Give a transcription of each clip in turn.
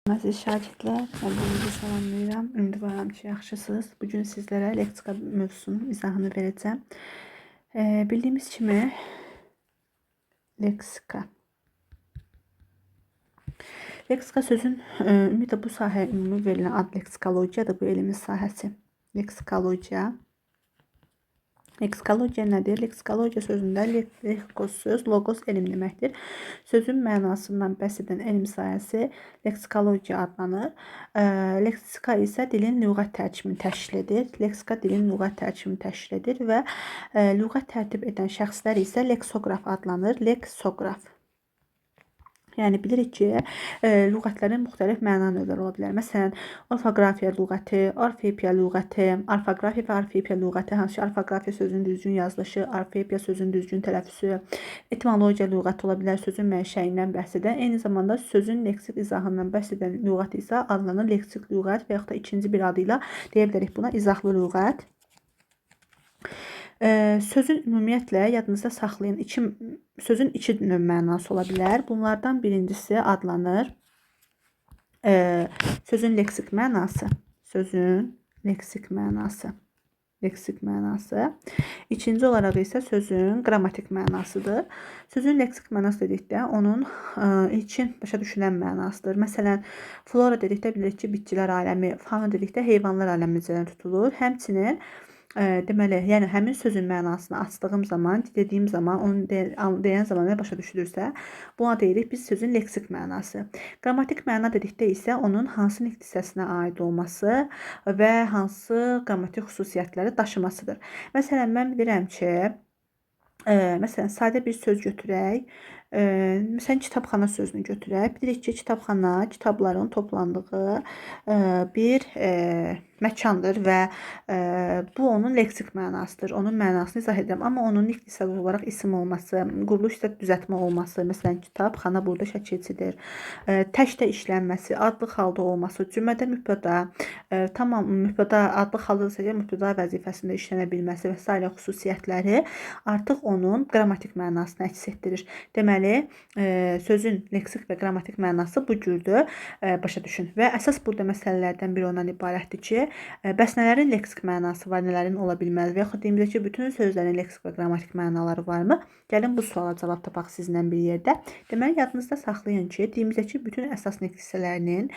Əziz şagirdlər, mən sizi salamlayıram. Ümidvaram ki, yaxşısınız. Bugün sizlərə leksika mövzusunun izahını verəcəm. Bildiyimiz kimi leksika. Leksika sözün ümumiyyətlə bu sahəyə ümumi verilən ad leksikologiyadır. Bu elmin sahəsi. Leksikologiya. Leksikologiya nədir? Leksikologiya sözündə leksikos söz, logos elm deməkdir. Sözün mənasından bəhs edən elm sahəsi leksikologiya adlanır. Leksika isə dilin lüğət tərkibini təşkil edir. Leksika dilin lüğət tərkibini təşkil edir və lüğət tərtib edən şəxslər isə leksoqraf adlanır. Leksoqraf. Yəni bilirik ki, lüğətlərin müxtəlif məna növləri ola bilər. Məsələn, orfoqrafiya lüğəti, orfepiya lüğəti, orfoqrafiya və orfepiya lüğəti, hansı ki, orfoqrafiya sözün düzgün yazılışı, orfepiya sözün düzgün tələffüzü, etimologiya lüğəti ola bilər, sözün mənşəyindən bəhs edən, eyni zamanda sözün leksik izahından bəhs edən lüğət isə adlanan leksik lüğət və yaxud da ikinci bir adı ilə deyə bilərik buna izahlı lüğət. Sözün ümumiyyətlə yadınızda saxlayın, sözün iki növ mənası ola bilər. Bunlardan birincisi adlanır sözün leksik mənası. Sözün leksik mənası. Leksik mənası. İkinci olaraq isə sözün qrammatik mənasıdır. Sözün leksik mənası dedikdə onun ilkin başa düşülən mənasıdır. Məsələn, flora dedikdə bilirik ki, bitkilər aləmi, fauna dedikdə heyvanlar aləmi nəzərdə tutulur. Həmçinin deməli, yəni həmin sözün mənasını açdığım zaman, dediyim zaman, onu deyən zaman nə başa düşülürsə, buna deyirik biz sözün leksik mənası. Qrammatik məna dedikdə isə onun hansı nitq hissəsinə aid olması və hansı qrammatik xüsusiyyətləri daşımasıdır. Məsələn, mən bilirəm ki, məsələn, sadə bir söz götürək. Məsələn, kitabxana sözünü götürək. Bilirik ki, kitabxana kitabların toplandığı bir məkandır və bu onun leksik mənasıdır. Onun mənasını izah edirəm. Amma onun nitq hissəsi olaraq isim olması, quruluş isə düzəltmə olması, məsələn, kitabxana burada şəkilçidir. Təkdə işlənməsi, adlı halda olması, cümlədə mübtəda, tamam mübtəda adlı halda isə mübtəda vəzifəsində işlənə bilməsi və s. xüsusiyyətləri artıq onun qrammatik mənasını əks etdirir. Deməli, sözün leksik və qrammatik mənası bu cürdür, başa düşün. Və əsas burada məsələlərdən biri ondan ibarətdir ki, bəs nələrin leksik mənası var, nələrin ola bilməz və yaxud deyim ki, bütün sözlərin leksik və qrammatik mənaları varmı? Gəlin bu suala cavab tapaq sizinlə bir yerdə. Deməli, yadınızda saxlayın ki, deyimizdəki bütün əsas nitq hissələrinin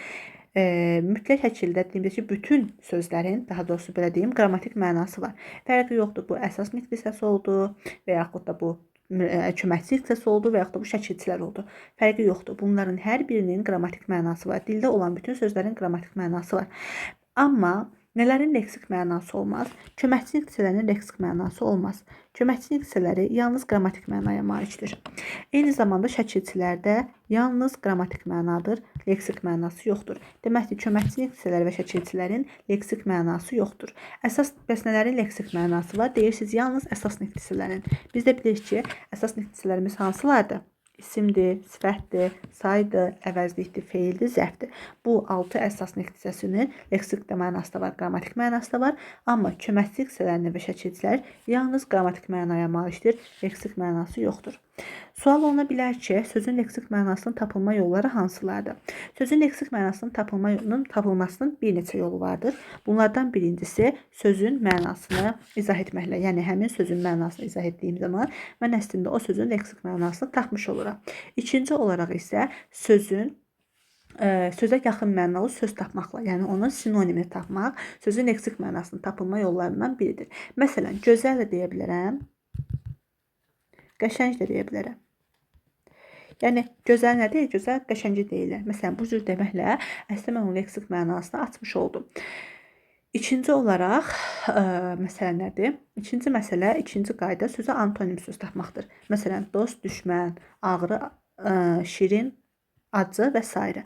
mütləq şəkildə deyimizdəki bütün sözlərin, daha doğrusu belə deyim, qrammatik mənası var. Fərqi yoxdur, bu əsas nitq hissəsi oldu və yaxud da bu köməkçi hissəsi oldu və yaxud da bu şəkilçilər oldu. Fərqi yoxdur. Bunların hər birinin qrammatik mənası var. Dildə olan bütün sözlərin qrammatik mənası var. Amma nələrin leksik mənası olmaz? Köməkçi hissələrin leksik mənası olmaz. Köməkçi hissələri yalnız qrammatik mənaya malikdir. Eyni zamanda şəkilçilərdə yalnız qrammatik mənadır, leksik mənası yoxdur. Demək ki, köməkçi hissələri və şəkilçilərin leksik mənası yoxdur. Əsas bəs nələrin leksik mənası var? Deyirsiniz, yalnız əsas nitq hissələrin. Biz də bilirik ki, əsas nitq hissələrimiz hansılardır? İsimdir, sifətdir, saydır, əvəzlikdir, feildir, zərfdir. Bu 6 əsas nitq hissəsinin leksik mənası da var, qrammatik mənası da var. Amma köməkçi hissələrində və şəkilçilər yalnız qrammatik mənaya malikdir, leksik mənası yoxdur. Sual oluna bilər ki, sözün leksik mənasının tapılma yolları hansılardır? Sözün leksik mənasının tapılmasının bir neçə yolu vardır. Bunlardan birincisi sözün mənasını izah etməklə, yəni həmin sözün mənasını izah etdiyim zaman mən əslində o sözün leksik mənasını tapmış oluram. İkinci olaraq isə sözün sözə yaxın mənalı söz tapmaqla, yəni onun sinonimini tapmaq sözün leksik mənasının tapılma yollarından biridir. Məsələn, gözəl də deyə bilərəm, qəşəng də deyə bilərəm. Yəni, gözəl nədir? Gözəl qəşəngi deyilir. Məsələn, bu cür deməklə əslində mən onun leksik mənasını açmış oldum. İkinci olaraq, məsələ nədir? İkinci məsələ, ikinci qayda sözə antonim söz tapmaqdır. Məsələn, dost, düşmən, ağrı, şirin, acı və s.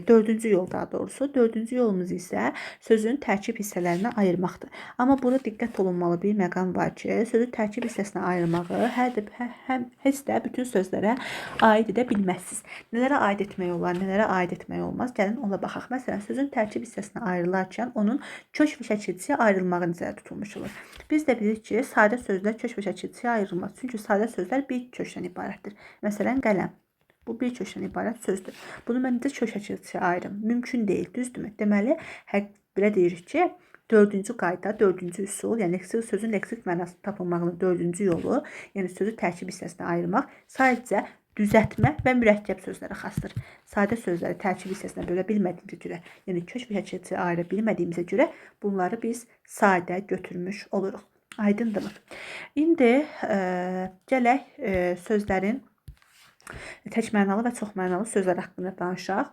Dördüncü yol daha doğrusu. Dördüncü yolumuz isə sözün tərkib hissələrinə ayırmaqdır. Amma burada diqqət olunmalı bir məqam var ki, sözü tərkib hissəsinə ayırmağı heç də bütün sözlərə aid edə bilməzsiniz. Nələrə aid etmək olar, nələrə aid etmək olmaz? Gəlin ona baxaq. Məsələn, sözün tərkib hissəsinə ayrılarkən onun kök və şəkilçiyə ayrılmağı nəzərdə tutulmuş olur. Biz də bilirik ki, sadə sözlər kök və şəkilçiyə ayrılmaz. Çünki sadə sözlər bir kökdən ibarətdir. Məsələn, qələm. Bu bir köşədən ibarət sözdür. Bunu mən necə köşəçiliyə ayırım? Mümkün deyil, düzdürmü? Deməli, belə deyirik ki, dördüncü qayda, dördüncü üsul, yəni sözün leksik mənasını tapılmağının dördüncü yolu, yəni sözü tərkib hissəsinə ayırmaq sadəcə düzəltmə və mürəkkəb sözlərə xasdır. Sadə sözləri tərkib hissəsinə bölə bilmədiyimizə görə, yəni kök və köçəçiliyə ayıra bilmədiyimizə görə bunları biz sadə götürmüş oluruq. Aydındırmı? İndi gələk sözlərin təkmənalı və çoxmənalı sözlər haqqında danışaq.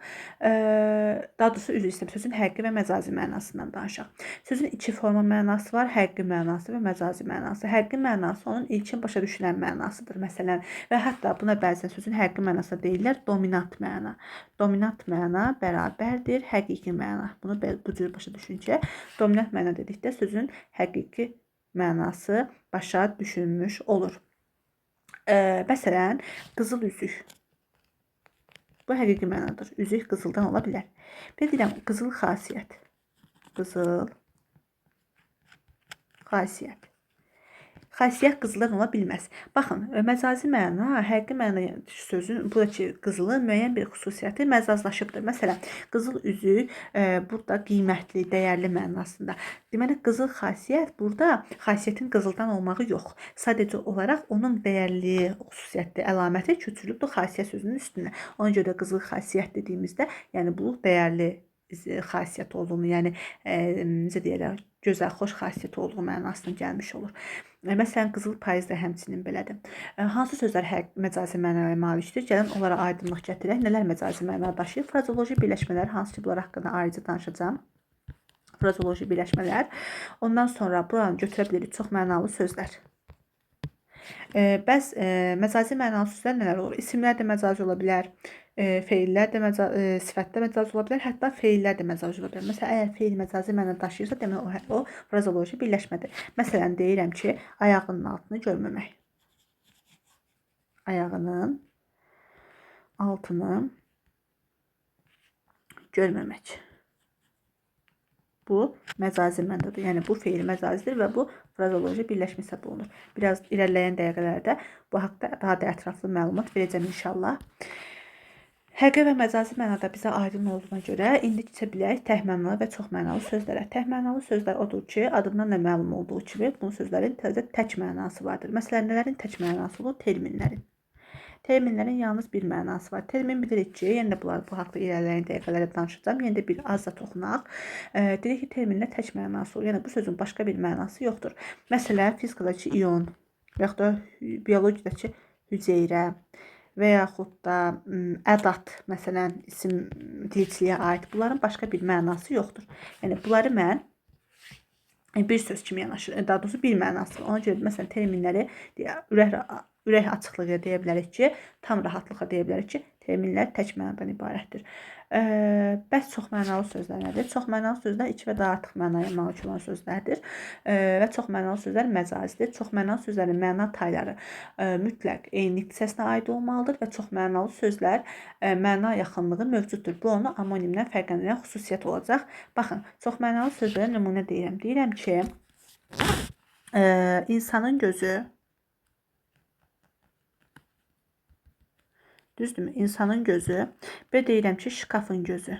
Daha doğrusu üzr istəyirəm, sözün həqiqi və məcazi mənasından danışaq. Sözün iki forma mənası var, həqiqi mənası və məcazi mənası. Həqiqi mənası onun ilkin başa düşülən mənasıdır, məsələn, və hətta buna bəzən sözün həqiqi mənası deyirlər dominant məna. Dominant məna bərabərdir həqiqi məna. Bunu bu cür başa düşün ki, dominant məna dedikdə sözün həqiqi mənası başa düşülmüş olur. Məsələn, qızıl üzük. Bu həqiqi mənadır. Üzük qızıldan ola bilər. Bir deyirəm, qızıl xasiyyət. Qızıl xasiyyət. Xasiyyət qızıldan ola bilməz. Baxın, məcazi məna, həqiqi məna sözün buradakı qızılın müəyyən bir xüsusiyyəti məcazlaşıbdır. Məsələn, qızıl üzük burada qiymətli, dəyərli mənasında. Deməli, qızıl xasiyyət burada xasiyyətin qızıldan olmağı yox. Sadəcə olaraq onun dəyərli, xüsusiyyətli əlaməti köçürülübdür xasiyyət sözünün üstünə. Ona görə qızıl xasiyyət dediyimizdə, yəni bu dəyərli xasiyyət olduğunu, yəni necə deyirlər, gözəl, xoş xasiyyət olduğu mənasına gəlmiş olur. Məsələn, qızıl payız da həmçinin belədir. Hansı sözlər məcazi mənaya malikdir? Gəlin onlara aydınlıq gətirək. Nələr məcazi məna daşıyır? Frazeoloji birləşmələr, hansı ki, bunlar haqqında ayrıca danışacağım. Frazeoloji birləşmələr. Ondan sonra buranı götürə bilirik çoxmənalı sözlər. Bəs məcazi mənalı sözlər nələr olur? İsimlər də məcazi ola bilər, feillər də sifətdə məcazi ola bilər, hətta feillər də məcazi ola bilər. Məsələn, əgər feil məcazi məna daşıyırsa, deməli o frazeoloji birləşmədir. Məsələn, deyirəm ki, ayağının altını görməmək. Ayağının altını görməmək. Bu məcazi mənadır. Yəni bu feil məcazidir və bu frazeoloji birləşmə hesab olunur. Biraz irəliləyən dəqiqələrdə bu haqqda daha da ətraflı məlumat verəcəm inşallah. Həqiqi və məcazi mənada bizə aydın olduğuna görə indi keçə bilək təhmənalı və çoxmənalı sözlərə. Təhmənalı sözlər odur ki, adından da məlum olduğu kimi bu sözlərin tək mənası vardır. Məsələn, nələrin tək mənası olur? Terminlərin. Terminlərin yalnız bir mənası var. Termin bilirik ki, yenə də bu haqda irəliləyən dəqiqələrdə danışacağım. Yenə də bir az da toxunaq. Dedik ki, terminlər tək mənası olur. Yəni bu sözün başqa bir mənası yoxdur. Məsələn, fizikadakı ion və yaxud da biologiyadakı hüceyrə və yaxud da ədat, məsələn, isim dilçiliyə aid. Bunların başqa bir mənası yoxdur. Yəni bunları mən bir söz kimi yanaşır. Daha doğrusu bir mənası var. Ona görə məsələn terminləri ürək açıqlığı deyə bilərik ki, tam rahatlıqla deyə bilərik ki, terminlər tək mənadan ibarətdir. Bəs çoxmənalı sözlər nədir? Çoxmənalı sözlər iki və daha artıq mənaya malik olan sözlərdir və çoxmənalı sözlər məcazidir. Çoxmənalı sözlərin məna tayları mütləq eynilik hissəsinə aid olmalıdır və çoxmənalı sözlər məna yaxınlığı mövcuddur. Bu onu amonimdən fərqləndirən xüsusiyyət olacaq. Baxın, çoxmənalı sözlərə nümunə deyirəm. Deyirəm ki, insanın gözü, düzdürmü? İnsanın gözü. Bir deyirəm ki, şkafın gözü.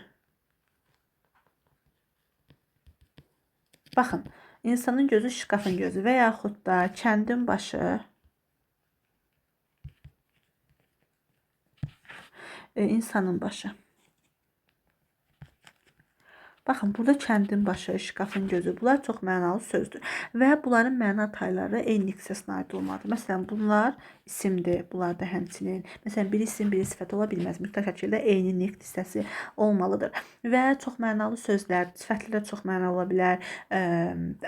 Baxın, insanın gözü, şkafın gözü və yaxud da kəndin başı, insanın başı. Baxın, burada kəndin başı, şkafın gözü, bunlar çox mənalı sözdür və bunların məna tayları eynilik hissəsinə aid olmalıdır. Məsələn, bunlar isimdir, bunlar da həmçinin. Məsələn, biri isim, biri sifət ola bilməz. Mütləq şəkildə eynilik hissəsi olmalıdır. Və çox mənalı sözlər, sifətlər çox mənalı ola bilər.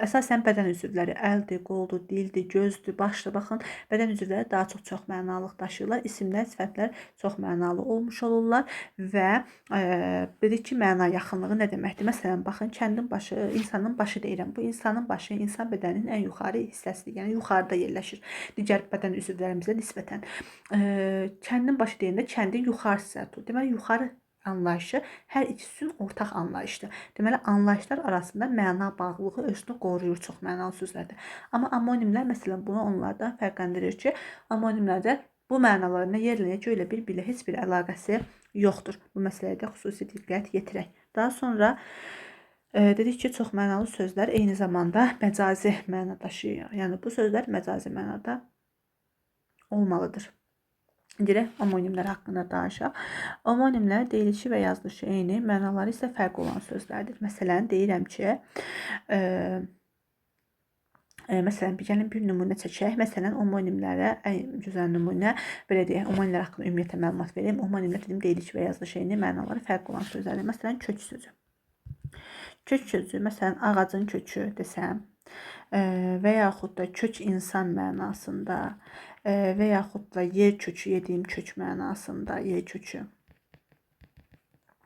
Əsasən bədən üzvləri, əldir, qoldur, dildir, gözdür, başdır. Baxın, bədən üzvləri daha çox mənalılıq daşıyırlar. İsimlər, sifətlər çox mənalı olmuş olurlar və dedik ki, məna yaxınlığı nə deməkdir? Məsələn, baxın, kəndin başı, insanın başı deyirəm. Bu insanın başı insan bədəninin ən yuxarı hissəsidir. Yəni, yuxarıda yerləşir. Digər bədən üzvlərimizə nisbətən. Kəndin başı deyəndə kəndin yuxarı hissəsi. Deməli, yuxarı anlayışı hər ikisinin ortaq anlayışdır. Deməli, anlayışlar arasında məna bağlılığı özünü qoruyur çox mənalı sözlərdə. Amma amonimlər, məsələn, bunu onlardan fərqləndirir ki, amonimlərdə Bu mənalarına yerlə göy ilə bir-biri heç bir əlaqəsi yoxdur. Bu məsələyə də xüsusi diqqət yetirək. Daha sonra dedik ki, çoxmənalı sözlər eyni zamanda məcazi məna daşıyır. Yəni bu sözlər məcazi mənada olmalıdır. Dirək homonimlər haqqında danışaq. Homonimlər deyilişi və yazılışı eyni, mənaları isə fərqli olan sözlərdir. Məsələn, deyirəm ki, məsələn, gəlin bir nümunə çəkək. Məsələn, homonimlərə ən gözəl nümunə, belə deyək, homonimlər haqqında ümumiyyətlə məlumat verim. Homonimlər dedim, deyilişi və yazılışı eyni, mənaları fərqli olan sözlərdir. Məsələn, kök sözü. Kök sözü, məsələn, ağacın kökü desəm və yaxud da kök insan mənasında və yaxud da yer kökü, yediyim kök mənasında, yer kökü.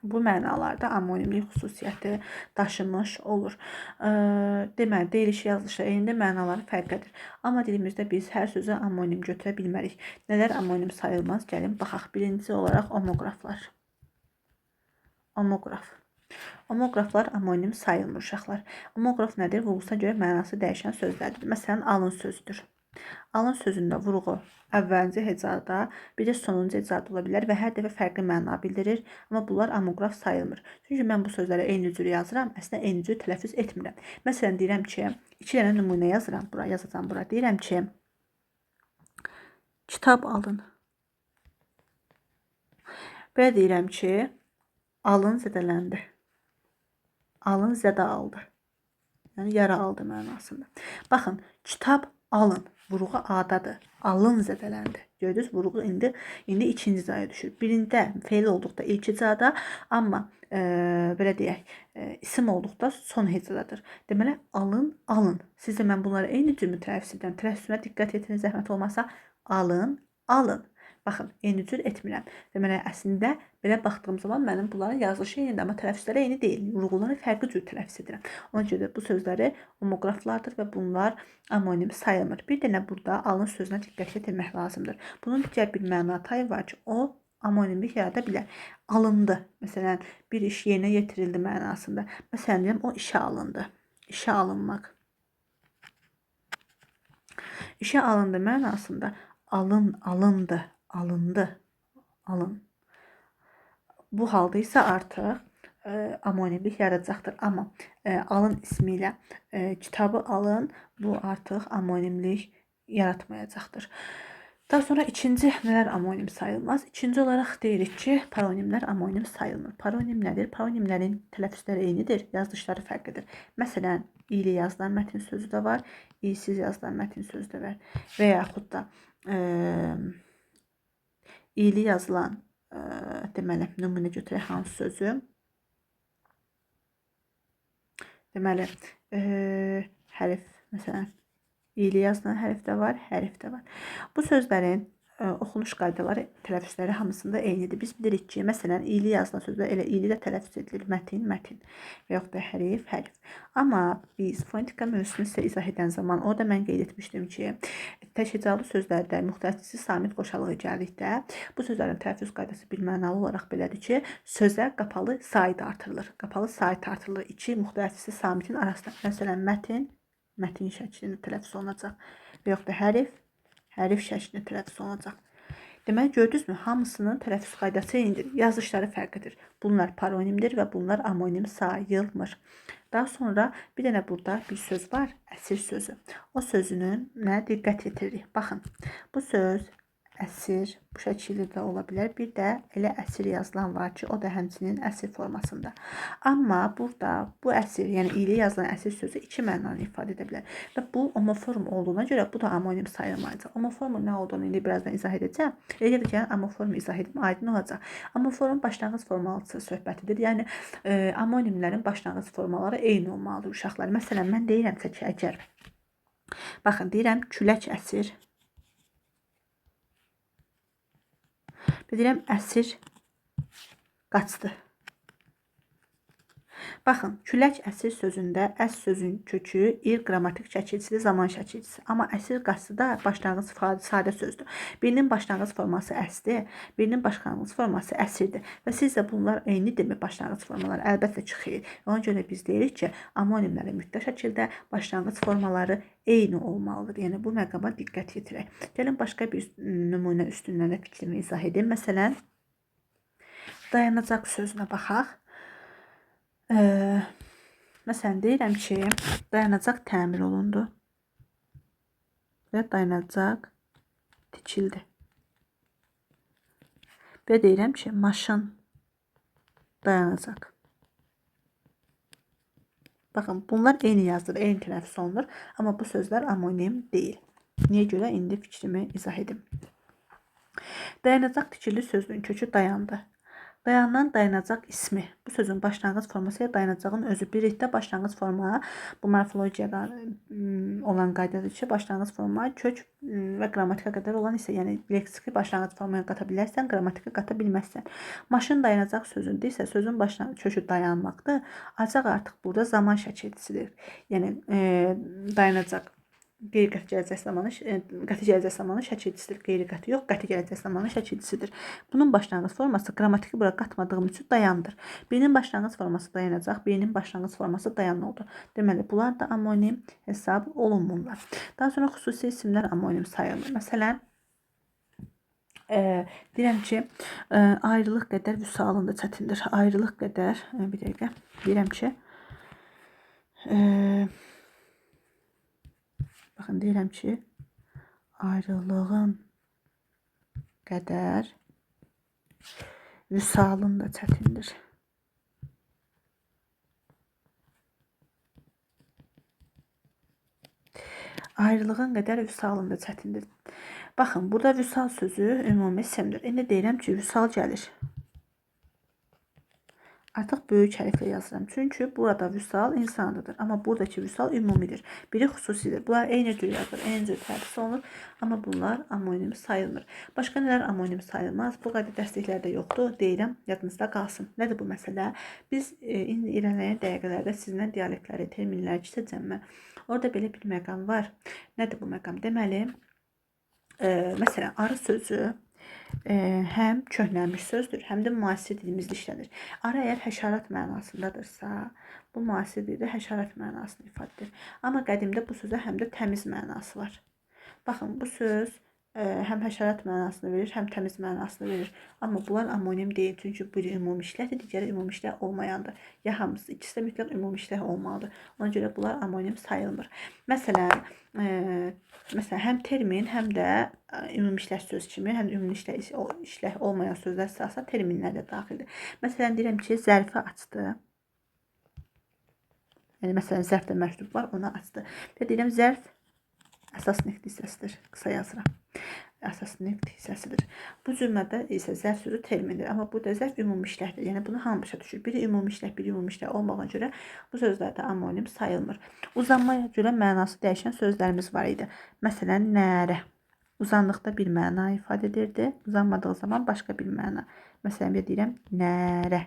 Bu mənalarda amonimlik xüsusiyyəti daşımış olur. Deməli, deyilişi yazılışı eynidir, mənaları fərqlidir. Amma dilimizdə biz hər sözü amonim götürə bilmərik. Nələr amonim sayılmaz? Gəlin baxaq. Birinci olaraq homoqraflar. Homoqraf. Homoqraflar amonim sayılmır uşaqlar. Homoqraf nədir? Vurğusuna görə mənası dəyişən sözlərdir. Məsələn, alın sözüdür. Alın sözündə vurğu əvvəlinci hecada, bir də sonuncu hecada ola bilər və hər dəfə fərqli məna bildirir. Amma bunlar homoqraf sayılmır. Çünki mən bu sözləri eyni cür yazıram, əslində eyni cür tələffüz etmirəm. Məsələn, deyirəm ki, 2 dənə nümunə yazıram bura, yazacağam bura. Deyirəm ki, kitab alın. Belə deyirəm ki, alın zədələndi. Alın zədə aldı. Yəni yara aldı mənasında. Baxın, kitab alın. Vurğu adadır. Alın zədələndi. Gördünüz, vurğu indi ikinci hecaya düşür. Birində feil olduqda ilk hecada, amma belə deyək, isim olduqda son hecadadır. Deməli, alın, alın. Sizə mən bunları eyni cür tələffüz edirəm. Tələffüzümə diqqət etiniz, zəhmət olmasa, alın, alın. Baxın, eyni cür etmirəm. Deməli, əslində belə baxdığım zaman mənim bunların yazılışı eynidir, amma tələffüzləri eyni deyil. Vurğuları fərqli cür tələffüz edirəm. Ona görə də bu sözləri homoqraflardır və bunlar amonim sayılmır. Bir dənə burada alın sözünə diqqət yetirmək lazımdır. Bunun digər bir məna tayı var ki, o amonimlik yarada bilər. Alındı. Məsələn, bir iş yerinə yetirildi mənasında. Məsələn, deyirəm, o işə alındı. İşə alınmaq. İşə alındı mənasında alın, alındı, alındı, alın. Bu halda isə artıq amonimlik yaradacaqdır. Amma alın ismi ilə kitabı alın, bu artıq amonimlik yaratmayacaqdır. Daha sonra ikinci nələr amonim sayılmaz? İkinci olaraq deyirik ki, paronimlər amonim sayılmır. Paronim nədir? Paronimlərin tələffüzləri eynidir, yazılışları fərqlidir. Məsələn, i ilə yazılan mətin sözü də var, i-siz yazılan mətin sözü də var. Və yaxud da i ilə yazılan deməli, nümunə götürək hansı sözü? Deməli, hərf, məsələn, i ilə yazılan hərf də var, hərf də var. Bu sözlərin oxunuş qaydaları, tələffüzləri hamısında eynidir. Biz bilirik ki, məsələn, i ilə yazılan sözlər elə i ilə də tələffüz edilir. Mətin, mətin və yaxud da hərf, hərf. Amma biz fonetika mövzusunu sizə izah edən zaman, orada mən qeyd etmişdim ki, təşkilatlı sözlərdə müxtəlifçisi samit qoşalığı gəldikdə, bu sözlərin tələffüz qaydası bilmənalı olaraq belədir ki, sözə qapalı said artırılır. Qapalı said artırılır iki müxtəlifçisi samitin arasında. Məsələn, mətin, mətin şəklində tələffüz olunacaq və yaxud da hərf, hərf şəklində tələffüz olunacaq. Deməli, gördünüzmü? Hamısının tələffüz qaydası eynidir. Yazışları fərqlidir. Bunlar paronimdir və bunlar amonim sayılmır. Daha sonra bir dənə burada bir söz var, əsir sözü. O sözünün nə diqqət yetiririk. Baxın, bu söz əsir bu şəkildə də ola bilər. Bir də elə əsir yazılan var ki, o da həmçinin əsir formasında. Amma burada bu əsir, yəni ilə yazılan əsir sözü iki mənanı ifadə edə bilər. Və bu homoform olduğuna görə bu da amonim sayılmayacaq. Homoformun nə olduğunu indi birazdan izah edəcəm. Elə ki, homoformu izah edim, aydın olacaq. Homoform başlanğıc formalısı söhbətidir. Yəni amonimlərin başlanğıc formaları eyni olmalıdır uşaqlar. Məsələn, mən deyirəmsə ki, əgər baxın, deyirəm külək əsir. Deyirəm əsir qaçdı. Baxın, külək əsir sözündə əs sözün kökü il qrammatik şəkilçisi, zaman şəkilçisi. Amma əsir qası da başlanğıc sadə sözdür. Birinin başlanğıc forması əsdir, birinin başlanğıc forması əsirdir. Və sizcə bunlar eynidirmi başlanğıc formaları? Əlbəttə ki, xeyr. Ona görə biz deyirik ki, amonimlərin mütləq şəkildə başlanğıc formaları eyni olmalıdır. Yəni bu məqama diqqət yetirək. Gəlin başqa bir nümunə üstündən də fikrimi izah edim. Məsələn, dayanacaq sözünə baxaq. Məsələn, deyirəm ki, dayanacaq təmir olundu və dayanacaq tikildi. Və deyirəm ki, maşın dayanacaq. Baxın, bunlar eyni yazılır, eyni tələffüz olunur, amma bu sözlər amonim deyil. Niyə görə? İndi fikrimi izah edim. Dayanacaq tikili sözünün kökü dayandı. Dayanan dayanacaq ismi. Bu sözün başlanğıc forması ya dayanacağın özü. Birlikdə başlanğıc forma bu morfologiyada olan qaydadır ki, başlanğıc forma kök və qrammatika qədər olan isə, yəni leksiki başlanğıc formaya qata bilərsən, qrammatika qata bilməzsən. Maşın dayanacaq sözündə isə sözün kökü dayanmaqdır. Acaq artıq burada zaman şəkilçisidir. Yəni dayanacaq qeyri-qəti gələcək zamanı, qəti gələcək zamanı şəkilçisidir. Qeyri-qəti yox, qəti gələcək zamanı şəkilçisidir. Bunun başlanğıc forması qrammatiki bura qatmadığım üçün dayandır. Birinin başlanğıc forması dayanacaq, birinin başlanğıc forması dayan oldu. Deməli, bunlar da amonim hesab olunmurlar. Daha sonra xüsusi isimlər amonim sayılır. Məsələn, deyirəm ki, ayrılıq qədər vüsalın da çətindir. Ayrılıq qədər, bir dəqiqə, deyirəm ki, baxın, deyirəm ki, ayrılığın qədər vüsalın da çətindir. Ayrılığın qədər vüsalın da çətindir. Baxın, burada vüsal sözü ümumi isimdir. İndi deyirəm ki, vüsal gəlir. Artıq böyük hərflə yazıram. Çünki burada vüsal insan adıdır. Amma buradakı vüsal ümumidir. Biri xüsusidir. Bunlar eyni cür yazılır, eyni cür tərtib olunur. Amma bunlar amonim sayılmır. Başqa nələr amonim sayılmaz? Bu qədər dəstəklərdə yoxdur. Deyirəm, yadınızda qalsın. Nədir bu məsələ? Biz indi irəliləyən dəqiqələrdə sizinlə dialektləri, terminləri keçəcəm mən. Orada belə bir məqam var. Nədir bu məqam? Deməli, məsələn, arı sözü həm köhnəlmiş sözdür, həm də müasir dilimizdə işlənir. Arı əgər həşərat mənasındadırsa, bu müasir dildə həşərat mənasını ifadə edir. Amma qədimdə bu sözə həm də təmiz mənası var. Baxın, bu söz həm həşərat mənasını verir, həm təmiz mənasını verir. Amma bunlar amonim deyil, çünki biri ümumi işləkdir, digəri ümumi işlək olmayandır. Ya hamısı, ikisi də mütləq ümumi işlək olmalıdır. Ona görə bunlar amonim sayılmır. Məsələn, həm termin, həm də ümumi işlək söz kimi, həm də ümumi işlək olmayan sözlər sırasında terminlər də daxildir. Məsələn, deyirəm ki, zərfi açdı. Yəni, məsələn, zərfdə məktub var, ona açdı. Və deyirəm, zərf əsas nitq hissəsidir. Qısa yazıram. Əsas nitq hissəsidir. Bu cümlədə isə zərf sözü termindir. Amma burada zərf ümumi işləkdir. Yəni, bunu hamı başa düşür. Biri ümumi işlək, biri ümumi işlək olmağına görə bu sözlərdə amonim sayılmır. Uzanmaya görə mənası dəyişən sözlərimiz var idi. Məsələn, nərə. Uzanlıqda bir məna ifadə edirdi. Uzanmadığı zaman başqa bir məna. Məsələn, bir deyirəm, nərə.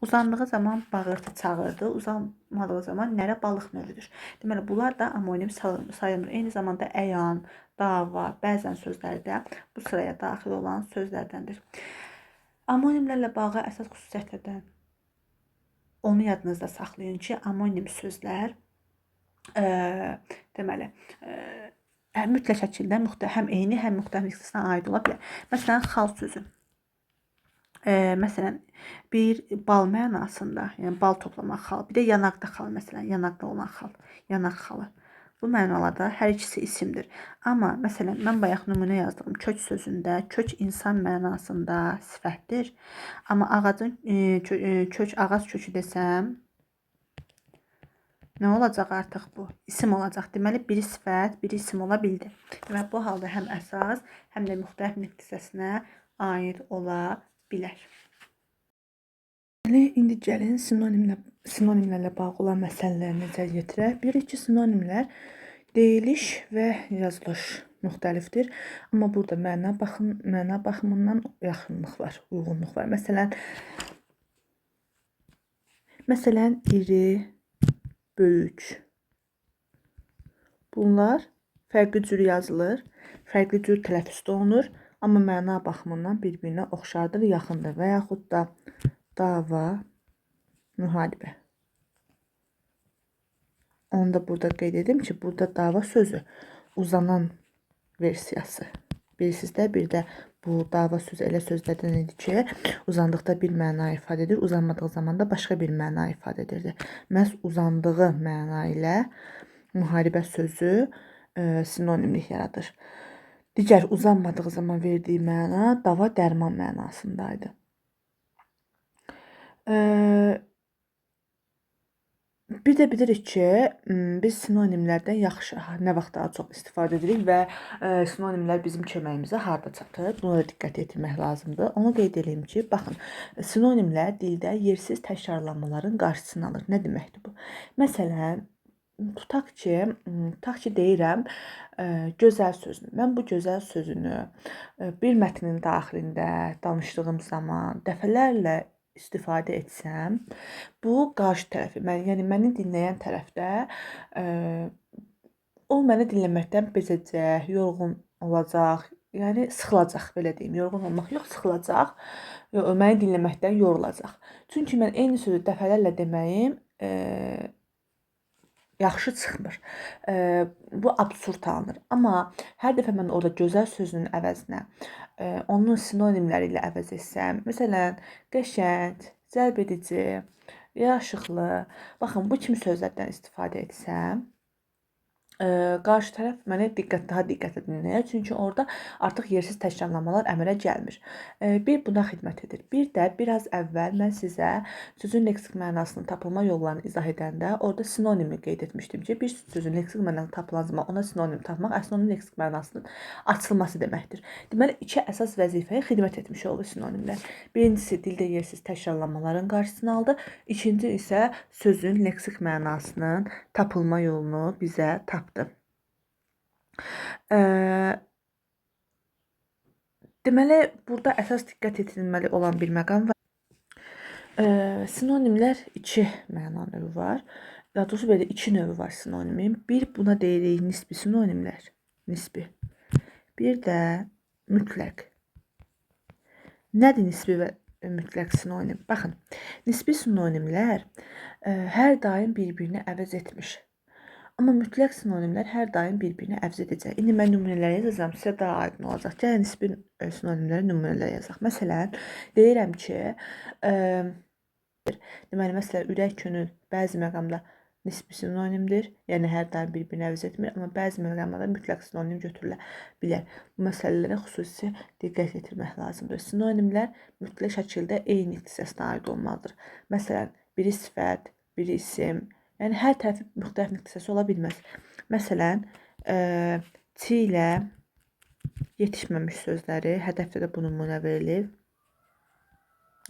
Uzandığı zaman bağırtı çağırdı, uzanmadığı zaman nərə balıq növüdür. Deməli, bunlar da amonim sayılmır. Eyni zamanda əyan, dava, bəzən sözlərdə bu sıraya daxil olan sözlərdəndir. Amonimlərlə bağlı əsas xüsusiyyətlərdən onu yadınızda saxlayın ki, amonim sözlər deməli, mütləq şəkildə həm eyni, həm müxtəlif hissəsinə aid ola bilər. Məsələn, xal sözü. Məsələn, bir bal mənasında, yəni bal toplamaq xal, bir də yanaqda xal, məsələn, yanaqda olan xal, yanaq xalı. Bu mənalarda hər ikisi isimdir. Amma, məsələn, mən bayaq nümunə yazdığım kök sözündə, kök insan mənasında sifətdir. Amma ağacın kök, ağac kökü desəm, nə olacaq artıq bu? İsim olacaq. Deməli, biri sifət, biri isim ola bildi. Deməli, bu halda həm əsas, həm də müxtəlif nitq hissəsinə aid ola bilər. İndi gəlin sinonimlərlə bağlı olan məsələləri nəzərə yetirək. Bilirik ki, sinonimlər deyiliş və yazılış müxtəlifdir. Amma burada məna baxımından yaxınlıq var, uyğunluq var. Məsələn, Məsələn, iri, böyük. Bunlar fərqli cür yazılır, fərqli cür tələffüz olunur, amma məna baxımından bir-birinə oxşardır, yaxındır və yaxud da dava, müharibə. Onu da burada qeyd edim ki, burada dava sözü uzanan versiyası. Bilirsiniz də, bir də bu dava sözü elə sözlərdən idi ki, uzandıqda bir məna ifadə edir, uzanmadığı zaman da başqa bir məna ifadə edirdi. Məhz uzandığı məna ilə müharibə sözü sinonimlik yaradır. Digər uzanmadığı zaman verdiyi məna dava dərman mənasındaydı. Bir də bilirik ki, biz sinonimlərdən yaxşı, nə vaxt daha çox istifadə edirik və sinonimlər bizim köməyimizə harda çatır? Buna da diqqət etmək lazımdır. Onu qeyd edeyim ki, baxın, sinonimlər dildə yersiz təkrarlanmaların qarşısını alır. Nə deməkdir bu? Məsələn, tutaq ki deyirəm gözəl sözünü. Mən bu gözəl sözünü bir mətnin daxilində danışdığım zaman dəfələrlə istifadə etsəm, bu qarşı tərəfi, yəni məni dinləyən tərəfdə o məni dinləməkdən bezəcək, yorğun olacaq, yəni sıxılacaq, belə deyim. Yorğun olmaq yox, sıxılacaq, məni dinləməkdən yorulacaq. Çünki mən eyni sözü dəfələrlə deməyim yaxşı çıxmır. Bu absurd alınır. Amma hər dəfə mən orada gözəl sözünün əvəzinə onun sinonimləri ilə əvəz etsəm, məsələn, qəşəng, cəlb edici, yaraşıqlı, baxın, bu kimi sözlərdən istifadə etsəm, qarşı tərəf məni daha diqqətlə dinləyər, çünki orada artıq yersiz təkrarlanmalar əmələ gəlmir. Bir buna xidmət edir. Bir də biraz əvvəl mən sizə sözün leksik mənasının tapılma yollarını izah edəndə orada sinonimi qeyd etmişdim ki, bir sözün leksik mənası tapılan zaman ona sinonim tapmaq əslində onun leksik mənasının açılması deməkdir. Deməli, iki əsas vəzifəyə xidmət etmiş oldu sinonimlər. Birincisi, dildə yersiz təkrarlanmaların qarşısını aldı. İkinci isə sözün leksik mənasının tapılma yolunu bizə tapdı. Deməli, burada əsas diqqət edilməli olan bir məqam var. Sinonimlər iki məna növü var. Daha doğrusu belə iki növü var sinonimin. Bir, buna deyirik nisbi sinonimlər. Nisbi. Bir də mütləq. Nədir nisbi və mütləq sinonim? Baxın, nisbi sinonimlər hər daim bir-birini əvəz etmiş. Amma mütləq sinonimlər hər daim bir-birini əvəz edəcək. İndi mən nümunələr yazacağam, sizə daha aydın olacaq. Gəlin nisbi sinonimləri nümunələr yazaq. Məsələn, deyirəm ki, deməli, məsələn, ürək, könül bəzi məqamda nisbi sinonimdir. Yəni, hər daim bir-birini əvəz etmir. Amma bəzi məqamlarda mütləq sinonim götürülə bilər. Bu məsələlərə xüsusi diqqət yetirmək lazımdır. Sinonimlər mütləq şəkildə eyni ixtisasına aid olmalıdır. Məsələn, biri sifət, biri isim. Yəni, hər tərəfi müxtəlif ixtisası ola bilməz. Məsələn, çi ilə yetişməmiş sözləri, hədəfdə də bu nümunə verilib.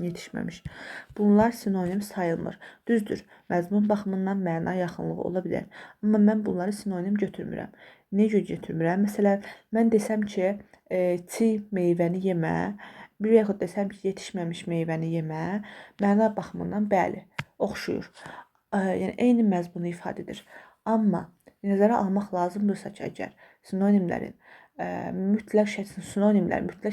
Yetişməmiş. Bunlar sinonim sayılmır. Düzdür, məzmun baxımından məna yaxınlığı ola bilər. Amma mən bunları sinonim götürmürəm. Necə götürmürəm? Məsələn, mən desəm ki, çi meyvəni yemə, bir yaxud desəm ki, yetişməmiş meyvəni yemə, məna baxımından bəli, oxşuyur. Yəni, eyni məzmunu ifadə edir. Amma nəzərə almaq lazımdırsa ki, əgər sinonimlər mütləq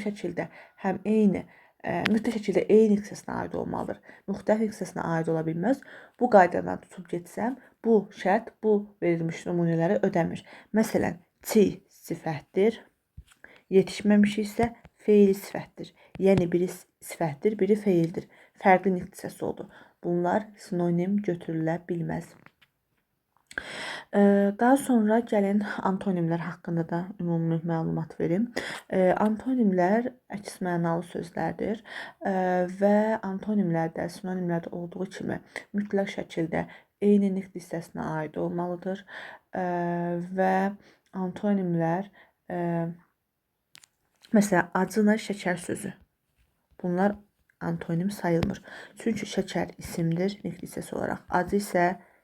şəkildə həm eyni mütləq şəkildə eyni ixtisasına aid olmalıdır. Müxtəlif ixtisasına aid ola bilməz. Bu qaydadan tutub getsəm, bu şərt bu verilmiş nümunələri ödəmir. Məsələn, çi sifətdir, yetişməmiş isə feili sifətdir. Yəni, biri sifətdir, biri feildir. Fərqli ixtisası oldu. Bunlar sinonim götürülə bilməz. Daha sonra gəlin antonimlər haqqında da ümumi məlumat verim. Antonimlər əks mənalı sözlərdir və antonimlərdə, sinonimlərdə olduğu kimi mütləq şəkildə eyni nitq hissəsinə aid olmalıdır və antonimlər məsələn, acına şəkər sözü. Bunlar antonim sayılmır. Çünki şəkər isimdir nitq hissəsi olaraq, acı isə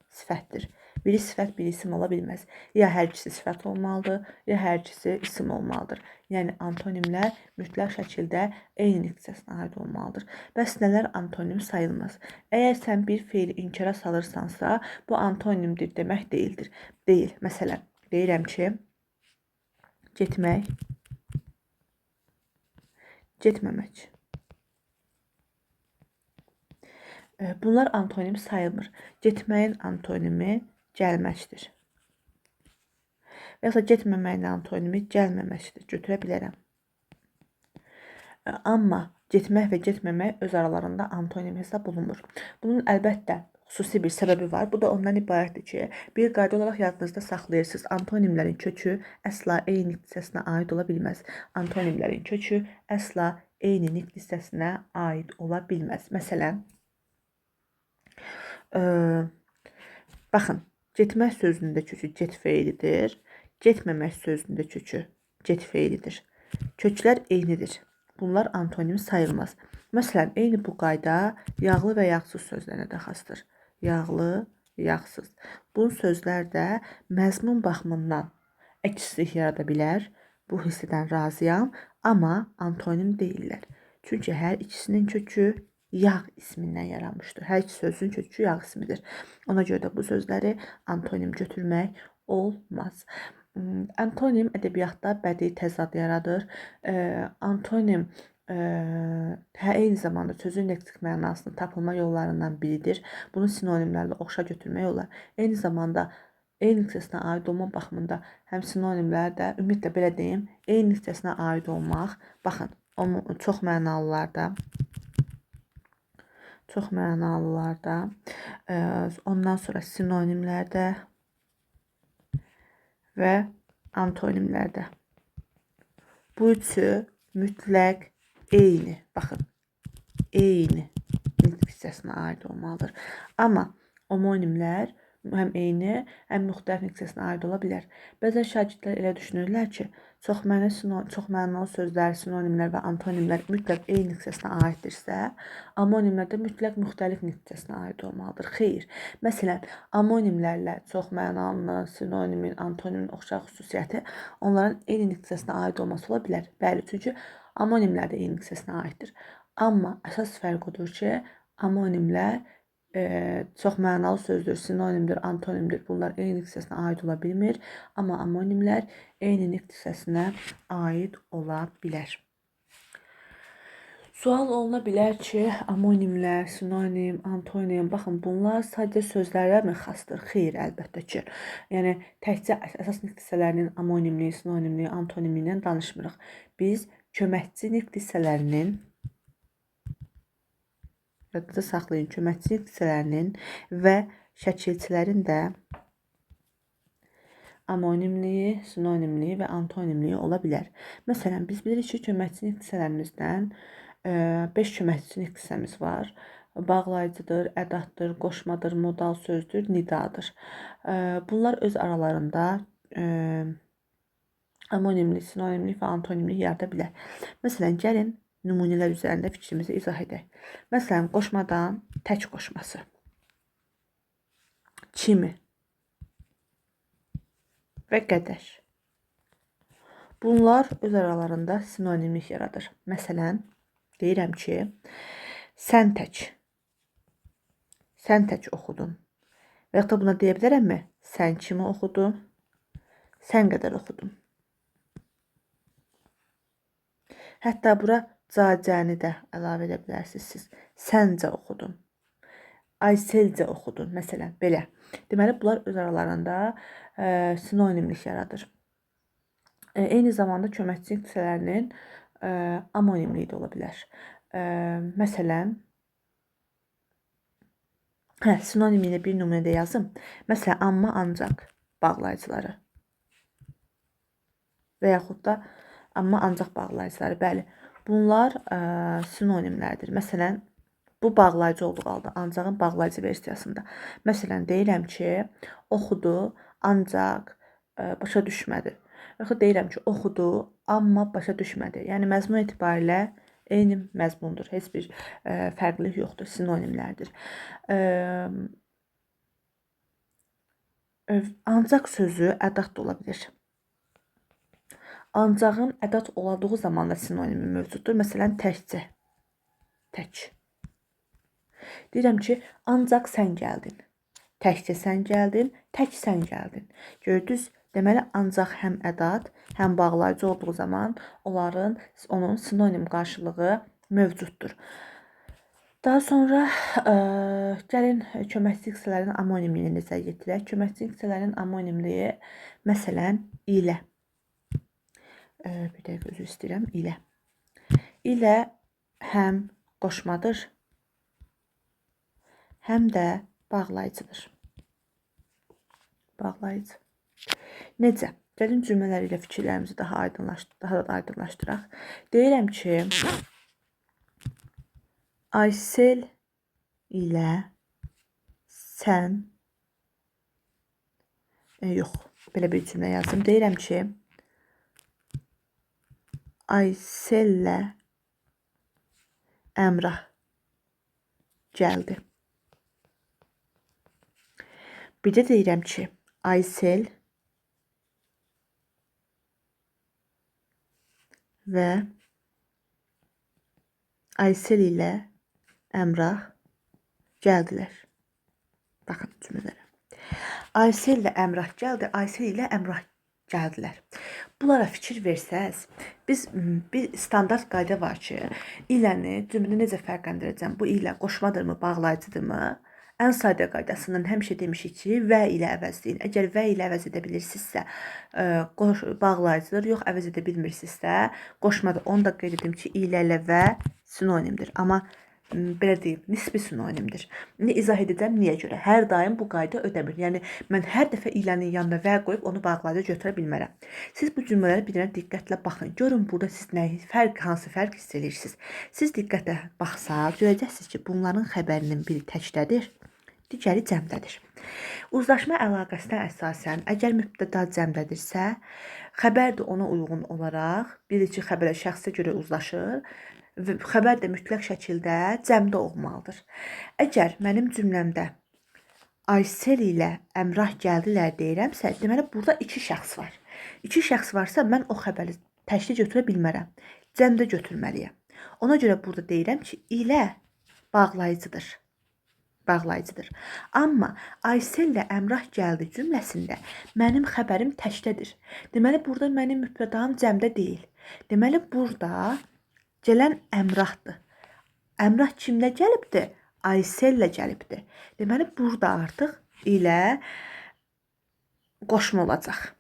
sifətdir. Biri sifət, biri isim ola bilməz. Ya hər ikisi sifət olmalıdır, ya hər ikisi isim olmalıdır. Yəni antonimlər mütləq şəkildə eyni nitq hissəsinə aid olmalıdır. Bəs nələr antonim sayılmaz? Əgər sən bir feili inkara salırsansa, bu antonimdir demək deyildir. Deyil. Məsələn, deyirəm ki, getmək, getməmək. Bunlar antonim sayılmır. Getməyin antonimi gəlməkdir. Və ya getməməyin antonimi gəlməməkdir. Götürə bilərəm. Amma getmək və getməmək öz aralarında antonim hesab olunmur. Bunun əlbəttə xüsusi bir səbəbi var. Bu da ondan ibarətdir ki, bir qayda olaraq yadınızda saxlayırsınız. Antonimlərin kökü əsla eyni nitq hissəsinə aid ola bilməz. Antonimlərin kökü əsla eyni nitq hissəsinə aid ola bilməz. Məsələn, baxın, getmək sözünün də kökü get feilidir. Getməmək sözünün də kökü get feilidir. Köklər eynidir. Bunlar antonim sayılmaz. Məsələn, eyni bu qayda yağlı və yağsız sözlərinə də xasdır. Yağlı, yağsız. Bu sözlər də məzmun baxımından əksizlik yarada bilər. Bu hissədən razıyam, amma antonim deyirlər. Çünki hər ikisinin kökü yağ ismindən yaranmışdır. Hər iki sözün kökü yağ ismidir. Ona görə də bu sözləri antonim götürmək olmaz. Antonim ədəbiyyatda bədii təzad yaradır. Antonim eyni zamanda sözün leksik mənasının tapılma yollarından biridir. Bunu sinonimlərlə oxşa götürmək olar. Eyni zamanda eyni hissəsinə aid olma baxımında həm sinonimlər də, ümumiyyətlə belə deyim, eyni hissəsinə aid olmaq, baxın, çox mənalılarda, ondan sonra sinonimlərdə və antonimlərdə. Bu üçü mütləq eyni, baxın, eyni nitq hissəsinə aid olmalıdır. Amma homonimlər həm eyni, həm müxtəlif nitq hissəsinə aid ola bilər. Bəzən şagirdlər elə düşünürlər ki, çox mənalı sözlər, sinonimlər və antonimlər mütləq eyni nitq hissəsinə aiddirsə, amonimlər də mütləq müxtəlif nitq hissəsinə aid olmalıdır. Xeyr. Məsələn, amonimlərlə çox mənalı, sinonimin, antonimin oxşar xüsusiyyəti onların eyni nitq hissəsinə aid olması ola bilər. Bəli, çünki amonimlər də eyni nitq hissəsinə aiddir. Amma əsas fərq odur ki, amonimlər çox mənalı sözdür, sinonimdir, antonimdir. Bunlar eyni nitq hissəsinə aid ola bilmir. Amma amonimlər eyni nitq hissəsinə aid ola bilər. Sual oluna bilər ki, amonimlər, sinonim, antonim, baxın, bunlar sadəcə sözlərlə mi xasdır? Xeyr, əlbəttə ki. Yəni, təkcə əsas nitq hissələrinin amonimliyi, sinonimliyi, antonimliyindən danışmırıq. Biz köməkçi nitq hissələrinin, yadınızda saxlayın, köməkçi nitq hissələrinin və şəkilçilərin də amonimliyi, sinonimliyi və antonimliyi ola bilər. Məsələn, biz bilirik ki, köməkçi nitq hissələrimizdən 5 köməkçi nitq hissəmiz var. Bağlayıcıdır, ədatdır, qoşmadır, modal sözdür, nidadır. Bunlar öz aralarında amonimlik, sinonimlik və antonimlik yarada bilər. Məsələn, gəlin nümunələr üzərində fikrimizi izah edək. Məsələn, qoşmadan tək qoşması, kimi və qədər. Bunlar öz aralarında sinonimlik yaradır. Məsələn, deyirəm ki, sən tək oxudun. Və yaxud da buna deyə bilərəmmi? Sən kimi oxudun, sən qədər oxudun. Hətta bura cacəni də əlavə edə bilərsiniz siz. Səncə oxudun. Ayselcə oxudun. Məsələn, belə. Deməli, bunlar öz aralarında sinonimlik yaradır. Eyni zamanda köməkçi nitq hissələrinin amonimliyi də ola bilər. Məsələn, sinonimliyi bir nümunədə yazım. Məsələn, amma, ancaq bağlayıcıları. Və yaxud da amma, ancaq bağlayıcıları. Bəli, bunlar sinonimlərdir. Məsələn, bu bağlayıcı olduğu halda ancaqın bağlayıcı versiyasında. Məsələn, deyirəm ki, oxudu, ancaq başa düşmədi. Yaxud deyirəm ki, oxudu, amma başa düşmədi. Yəni, məzmun etibarilə eyni məzmundur. Heç bir fərqlilik yoxdur. Sinonimlərdir. Ancaq sözü ədat da ola bilir. Ancağın ədat olduğu zaman da sinonimi mövcuddur. Məsələn, təkcə, tək. Deyirəm ki, ancaq sən gəldin. Təkcə sən gəldin, tək sən gəldin. Gördünüz? Deməli, ancaq həm ədat, həm bağlayıcı olduğu zaman onun sinonim qarşılığı mövcuddur. Daha sonra gəlin köməkçi hissələrin amonimliyini nəzərə yetirək. Köməkçi hissələrin amonimliyi, məsələn, ilə. Bir dəqiqə üzr istəyirəm, ilə. İlə həm qoşmadır, həm də bağlayıcıdır. Bağlayıcı. Necə? Gəlin cümlələri ilə fikirlərimizi daha da aydınlaşdıraq. Deyirəm ki, Aysel ilə sən yox, belə bir cümlə yazdım. Deyirəm ki, Aysellə Əmrah gəldi. Bir də deyirəm ki, Aysel və Aysel ilə Əmrah gəldilər. Baxın cümlələrə. Aysel ilə Əmrah gəldi, Aysel ilə Əmrah gəldilər. Bunlara fikir versəz, biz bir standart qayda var ki, iləni cümlədə necə fərqləndirəcəm? Bu ilə qoşmadırmı, bağlayıcıdırmı? Ən sadə qaydasından həmişə demişik ki, və ilə əvəzləyin. Əgər və ilə əvəz edə bilirsinizsə, bağlayıcıdır. Yox, əvəz edə bilmirsinizsə, qoşmadır. Onu da qeyd edim ki, ilə və sinonimdir. Amma belə deyim, nisbi sinonimdir. İndi izah edəcəm niyə görə. Hər daim bu qayda ödəmir. Yəni mən hər dəfə ilənin yanına və qoyub onu bağlayıcı götürə bilmərəm. Siz bu cümlələri bir dənə diqqətlə baxın. Görün burada siz hansı fərq hiss edirsiniz. Siz diqqətlə baxsaq, görəcəksiniz ki, bunların xəbərinin biri təkdədir, digəri cəmdədir. Uzlaşma əlaqəsinə əsasən, əgər mübtəda cəmdədirsə, xəbər də ona uyğun olaraq bir-iki xəbərə şəxsə görə uzlaşır. Xəbər də mütləq şəkildə cəmdə olmalıdır. Əgər mənim cümləmdə Aysel ilə Əmrah gəldilər deyirəmsə, deməli burada iki şəxs var. İki şəxs varsa mən o xəbəri təkli götürə bilmərəm. Cəmdə götürməliyəm. Ona görə burada deyirəm ki, ilə bağlayıcıdır. Bağlayıcıdır. Amma Aysel ilə Əmrah gəldi cümləsində mənim xəbərim təkdədir. Deməli burada mənim mübtədam cəmdə deyil. Deməli burada gələn Əmrahdır. Əmrah kimlə gəlibdir? Aysellə gəlibdir. Deməli, burada artıq ilə qoşma olacaq.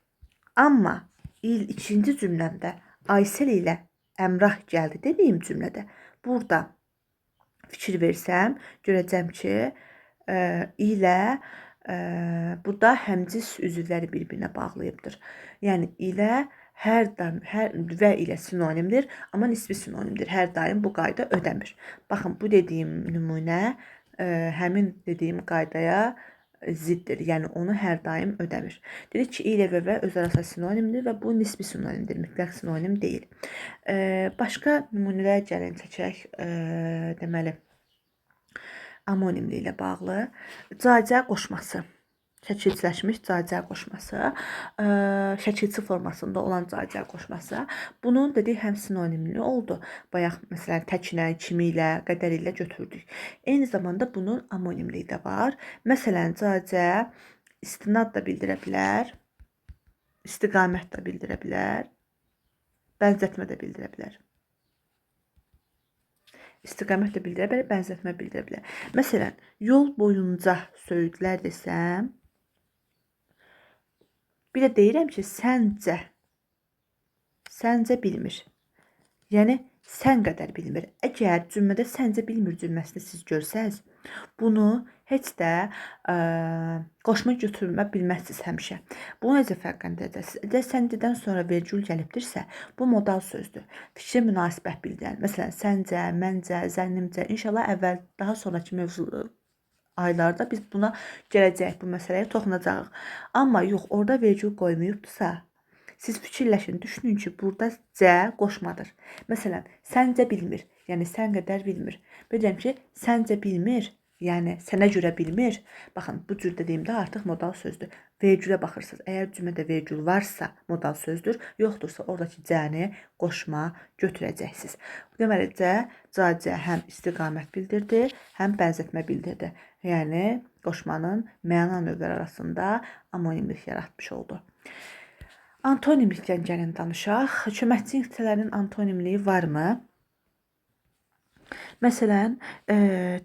Amma ikinci cümləmdə Aysel ilə Əmrah gəldi dediyim cümlədə burada fikir versəm, görəcəm ki, ilə burada həmcis üzvləri bir-birinə bağlayıbdır. Yəni, ilə hər və ilə sinonimdir, amma nisbi sinonimdir. Hər daim bu qayda ödəmir. Baxın, bu dediyim nümunə həmin dediyim qaydaya ziddir. Yəni, onu hər daim ödəmir. Dedik ki, ilə və öz arasında sinonimdir və bu nisbi sinonimdir, mütləq sinonim deyil. Başqa nümunələr gəlin çəkək, deməli, amonimli ilə bağlı. Cacə qoşması. Şəkilçiləşmiş cacə qoşması, şəkilçi formasında olan cacə qoşması. Bunun dedik həm sinonimli oldu. Bayaq məsələn təklə, kimi ilə, qədər ilə götürdük. Eyni zamanda bunun amonimliyi də var. Məsələn, cacə istinad da bildirə bilər, istiqamət də bildirə bilər, bənzətmə də bildirə bilər. İstiqamət də bildirə bilər, bənzətmə bildirə bilər. Məsələn, yol boyunca söyüdlər desəm, bir də deyirəm ki, səncə bilmir. Yəni, sən qədər bilmir. Əgər cümlədə səncə bilmir cümləsini siz görsəz, bunu heç də qoşma götürmə bilməzsiniz həmişə. Bunu necə fərqləndirəcəksiniz? Əgər səncədən sonra vergül gəlibdirsə, bu modal sözdür. Fikri münasibət bildirən. Məsələn, səncə, məncə, zənnimcə, inşallah əvvəl, daha sonraki mövzu aylarda biz buna gələcək, bu məsələyə toxunacağıq. Amma yox, orada vergül qoymayıbdırsa, siz fikirləşin, düşünün ki, burada cə qoşmadır. Məsələn, səncə bilmir, yəni sən qədər bilmir. Biləcəm ki, səncə bilmir, yəni sənə görə bilmir. Baxın, bu cür dediyimdə artıq modal sözdür. vergülə baxırsınız. Əgər cümlədə vergül varsa modal sözdür, yoxdursa oradakı cəni, qoşma götürəcəksiniz. Deməli, c həm istiqamət bildirdi, həm bənzətmə bildirdi. Yəni, qoşmanın məna növləri arasında amonimlik yaratmış oldu. Antonimlikdən gəlin danışaq. Köməkçi nitqçələrin antonimliyi varmı? Məsələn,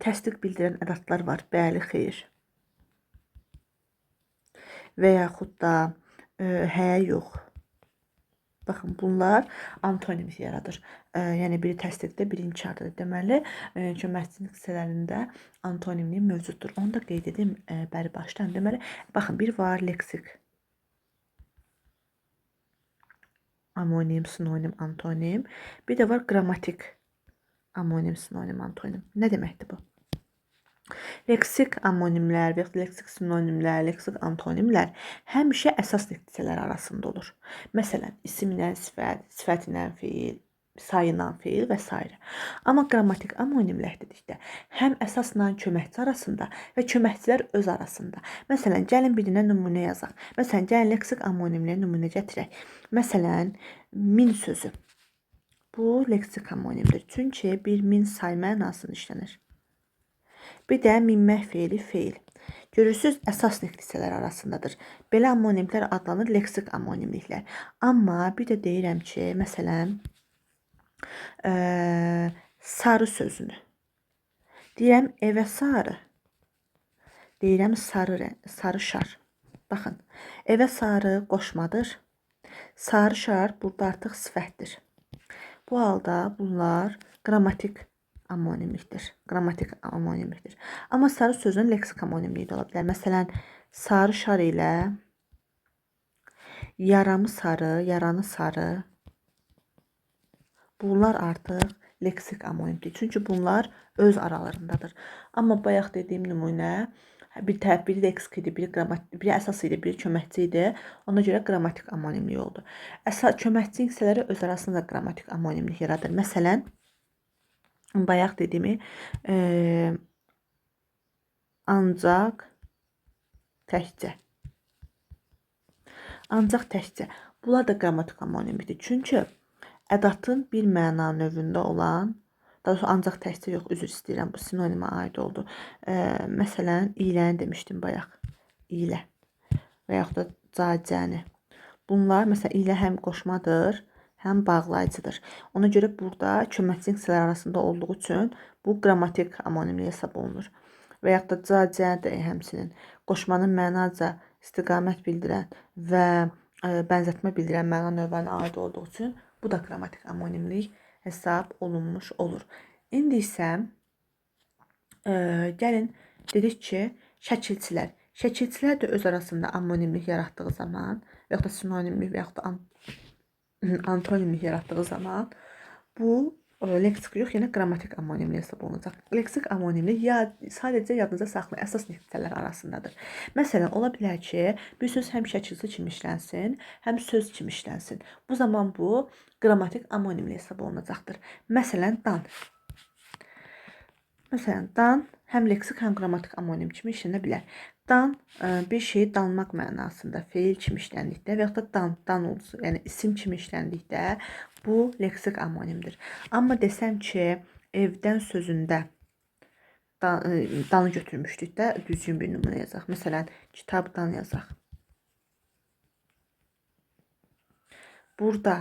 təsdiq bildirən ədatlar var. Bəli, xeyr. Və yaxud da hə, yox. Baxın, bunlar antonimlik yaradır. Yəni, biri təsdiqdə, biri inkardır. Deməli, köməkçi nitqçələrində antonimlik mövcuddur. Onu da qeyd edim bəri başdan. Deməli, baxın, bir var leksik. Amonim, sinonim, antonim. Bir də var qrammatik. Amonim, sinonim, antonim. Nə deməkdir bu? Leksik amonimlər və leksik sinonimlər, leksik antonimlər həmişə əsas nitqçələr arasında olur. Məsələn, isimlə sifət, sifətlə feil, sayla feil və s. Amma qrammatik amonimlər dedikdə həm əsasla köməkçi arasında və köməkçilər öz arasında. Məsələn, gəlin bir dənə nümunə yazaq. Məsələn, gəlin leksik amonimliyə nümunə gətirək. Məsələn, min sözü. Bu leksik amonimdir. Çünki bir min say mənasını işlənir. Bir də minmək feili feil. Görürsünüz, əsas nitqçələr arasındadır. Belə amonimlər adlanır leksik amonimliklər. Amma bir də deyirəm ki, məsələn, sarı sözünü. Deyirəm evə sarı. Deyirəm sarı şar. Baxın, evə sarı qoşmadır. Sarı şar burada artıq sifətdir. Bu halda bunlar qrammatik amonimlikdir. Qrammatik amonimlikdir. Amma sarı sözün leksik amonimliyi də ola bilər. Məsələn, sarı şar ilə yaramı sarı, yaranı sarı. Bunlar artıq leksik amonimdir. Çünki bunlar öz aralarındadır. Amma bayaq dediyim nümunə biri leksik idi, biri əsas idi, biri köməkçi idi. Ona görə qrammatik amonimlik oldu. Köməkçi hissələri öz arasında qrammatik amonimlik yaradır. Məsələn, bayaq dediyimi ancaq, təkcə. Ancaq təkcə. Bunlar da qrammatik amonimlikdir. Çünki ədatın bir məna növündə olan, daha doğrusu ancaq təkcə yox, üzr istəyirəm, bu sinonimə aid oldu. Məsələn, iləni demişdim bayaq. İlə. Və yaxud da cacəni. Bunlar, məsələn, ilə həm qoşmadır, həm bağlayıcıdır. Ona görə burada köməkçi hissələr arasında olduğu üçün bu qrammatik amonimlik hesab olunur. Və yaxud da cacəni də həmçinin qoşmanın mənaca istiqamət bildirən və bənzətmə bildirən məna növlərinə aid olduğu üçün bu da qrammatik amonimlik hesab olunmuş olur. İndi isə gəlin dedik ki, şəkilçilər. Şəkilçilər də öz arasında amonimlik yaratdığı zaman və yaxud da sinonimlik və yaxud da antonimlik yaratdığı zaman bu leksik yox, yəni qrammatik amonimlik hesab olunacaq. Leksik amonimlik sadəcə yadınıza saxlayın, əsas nitqçələr arasındadır. Məsələn, ola bilər ki, bir söz həm şəkilçi kimi işlənsin, həm söz kimi işlənsin. Bu zaman bu qrammatik amonimlik hesab olunacaqdır. Məsələn, dan. Məsələn, dan həm leksik, həm qrammatik amonim kimi işlənə bilər. Dan bir şeyi danmaq mənasında feil kimi işləndikdə və yaxud da dan olsun, yəni isim kimi işləndikdə bu leksik amonimdir. Amma desəm ki, evdən sözündə danı götürmüşdükdə düzgün bir nümunə yazaq. Məsələn, kitabdan yazaq. Burada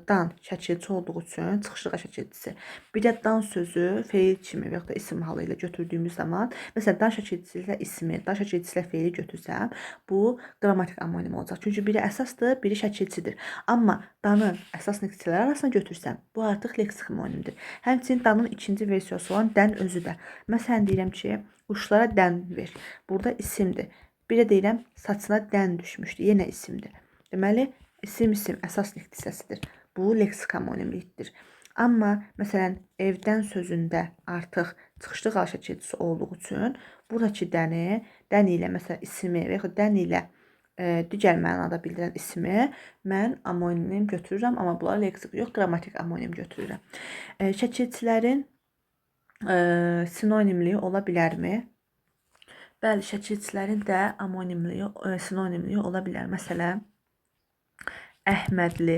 dan şəkilçi olduğu üçün çıxışlığa şəkilçisi. Bir də dan sözü feil kimi və yaxud da isim halı ilə götürdüyümüz zaman, məsələn, dan şəkilçisi ilə ismi, dan şəkilçisi ilə feili götürsəm, bu qrammatik amonim olacaq. Çünki biri əsasdır, biri şəkilçidir. Amma danı əsas nitqçələr arasında götürsəm, bu artıq leksik amonimdir. Həmçinin danın ikinci versiyası olan dən özü də. Məsələn, deyirəm ki, quşlara dən ver. Burada isimdir. Bir də deyirəm, saçına dən düşmüşdür. Yenə isimdir. Deməli, İsim əsas nitqçəsidir. Bu leksik amonimlikdir. Amma məsələn evdən sözündə artıq çıxışlı qal şəkilçisi olduğu üçün buradakı dən ilə məsələn ismi və yaxud dən ilə digər mənada bildirən ismi mən amonim götürürəm, amma bunlar leksik yox, qrammatik amonim götürürəm. Şəkilçilərin sinonimliyi ola bilərmi? Bəli, şəkilçilərin də amonimliyi, sinonimliyi ola bilər. Məsələn, Əhmədli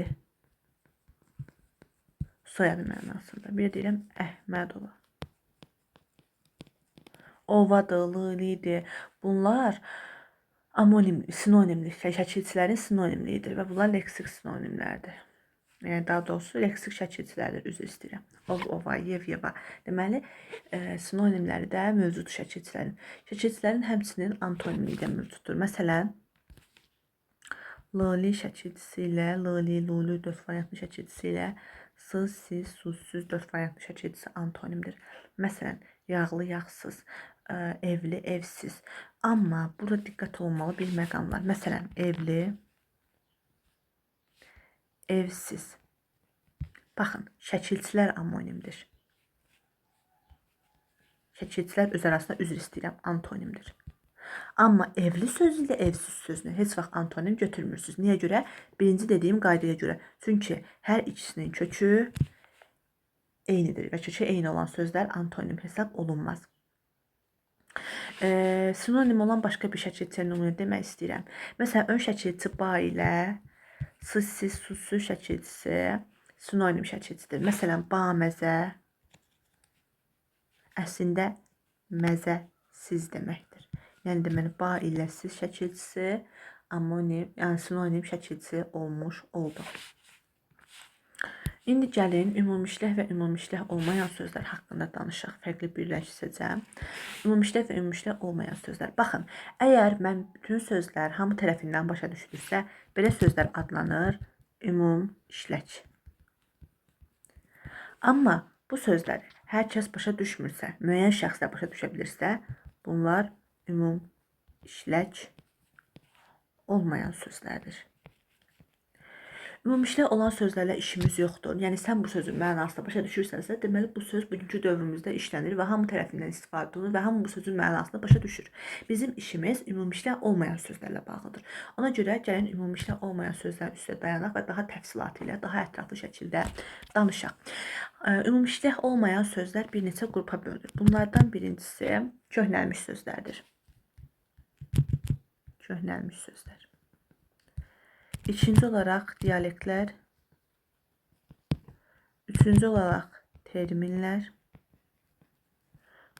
soyadı mənasında. Bir deyirəm Əhmədova. Ovadı, lilidir. Bunlar amonim, sinonimli, şəkilçilərin sinonimliyidir və bunlar leksik sinonimlərdir. Yəni daha doğrusu leksik şəkilçilərdir, üzr istəyirəm. Ova, yeva. Deməli, sinonimləri də mövcud şəkilçilərin. Şəkilçilərin həmçinin antonimi də mövcuddur. Məsələn, lali şəkilçisi ilə, lali, lulu 4 variantlı şəkilçisi ilə sız, siz, suzsuz 4 variantlı şəkilçisi antonimdir. Məsələn, yağlı, yağsız, evli, evsiz. Amma burada diqqət olunmalı bir məqam var. Məsələn, evli, evsiz. Baxın, şəkilçilər amonimdir. Şəkilçilər öz arasında üzr istəyirəm, antonimdir. Amma evli sözü ilə evsiz sözünü heç vaxt antonim götürmürsünüz. Niyə görə? Birinci dediyim qaydaya görə. Çünki hər ikisinin kökü eynidir və kökü eyni olan sözlər antonim hesab olunmaz. Sinonim olan başqa bir şəkilçi nümunə demək istəyirəm. Məsələn, ön şəkilçi ba ilə sız, siz, suzsuz şəkilçisi sinonim şəkilçidir. Məsələn, baməzə əslində məzəsiz deməkdir. Yəni deməli, ba ilə siz şəkilçisi amonim, yəni sinonim şəkilçisi olmuş oldu. İndi gəlin ümumişləh və ümumişləh olmayan sözlər haqqında danışaq. Fərqli birləşdirəcəm. Ümumişləh və ümumişləh olmayan sözlər. Baxın, əgər mən bütün sözlər hamı tərəfindən başa düşülürsə, belə sözlər adlanır ümumişləh. Amma bu sözləri hər kəs başa düşmürsə, müəyyən şəxslər başa düşə bilirsə, bunlar ümumişləh olmayan sözlərdir. Ümumişləh olan sözlərlə işimiz yoxdur. Yəni sən bu sözün mənasını başa düşürsənsə, deməli bu söz bugünkü dövrümüzdə işlənir və hamı tərəfindən istifadə olunur və hamı bu sözün mənasını başa düşür. Bizim işimiz ümumişləh olmayan sözlərlə bağlıdır. Ona görə gəlin ümumişləh olmayan sözlərin üstə dayanaq və daha təfsilatı ilə, daha ətraflı şəkildə danışaq. Ümumişləh olmayan sözlər bir neçə qrupa bölünür. Bunlardan birincisi köhnəlmiş sözlərdir. Köhnəlmiş sözlər. İkinci olarak diyalektler, üçüncü olarak terminler,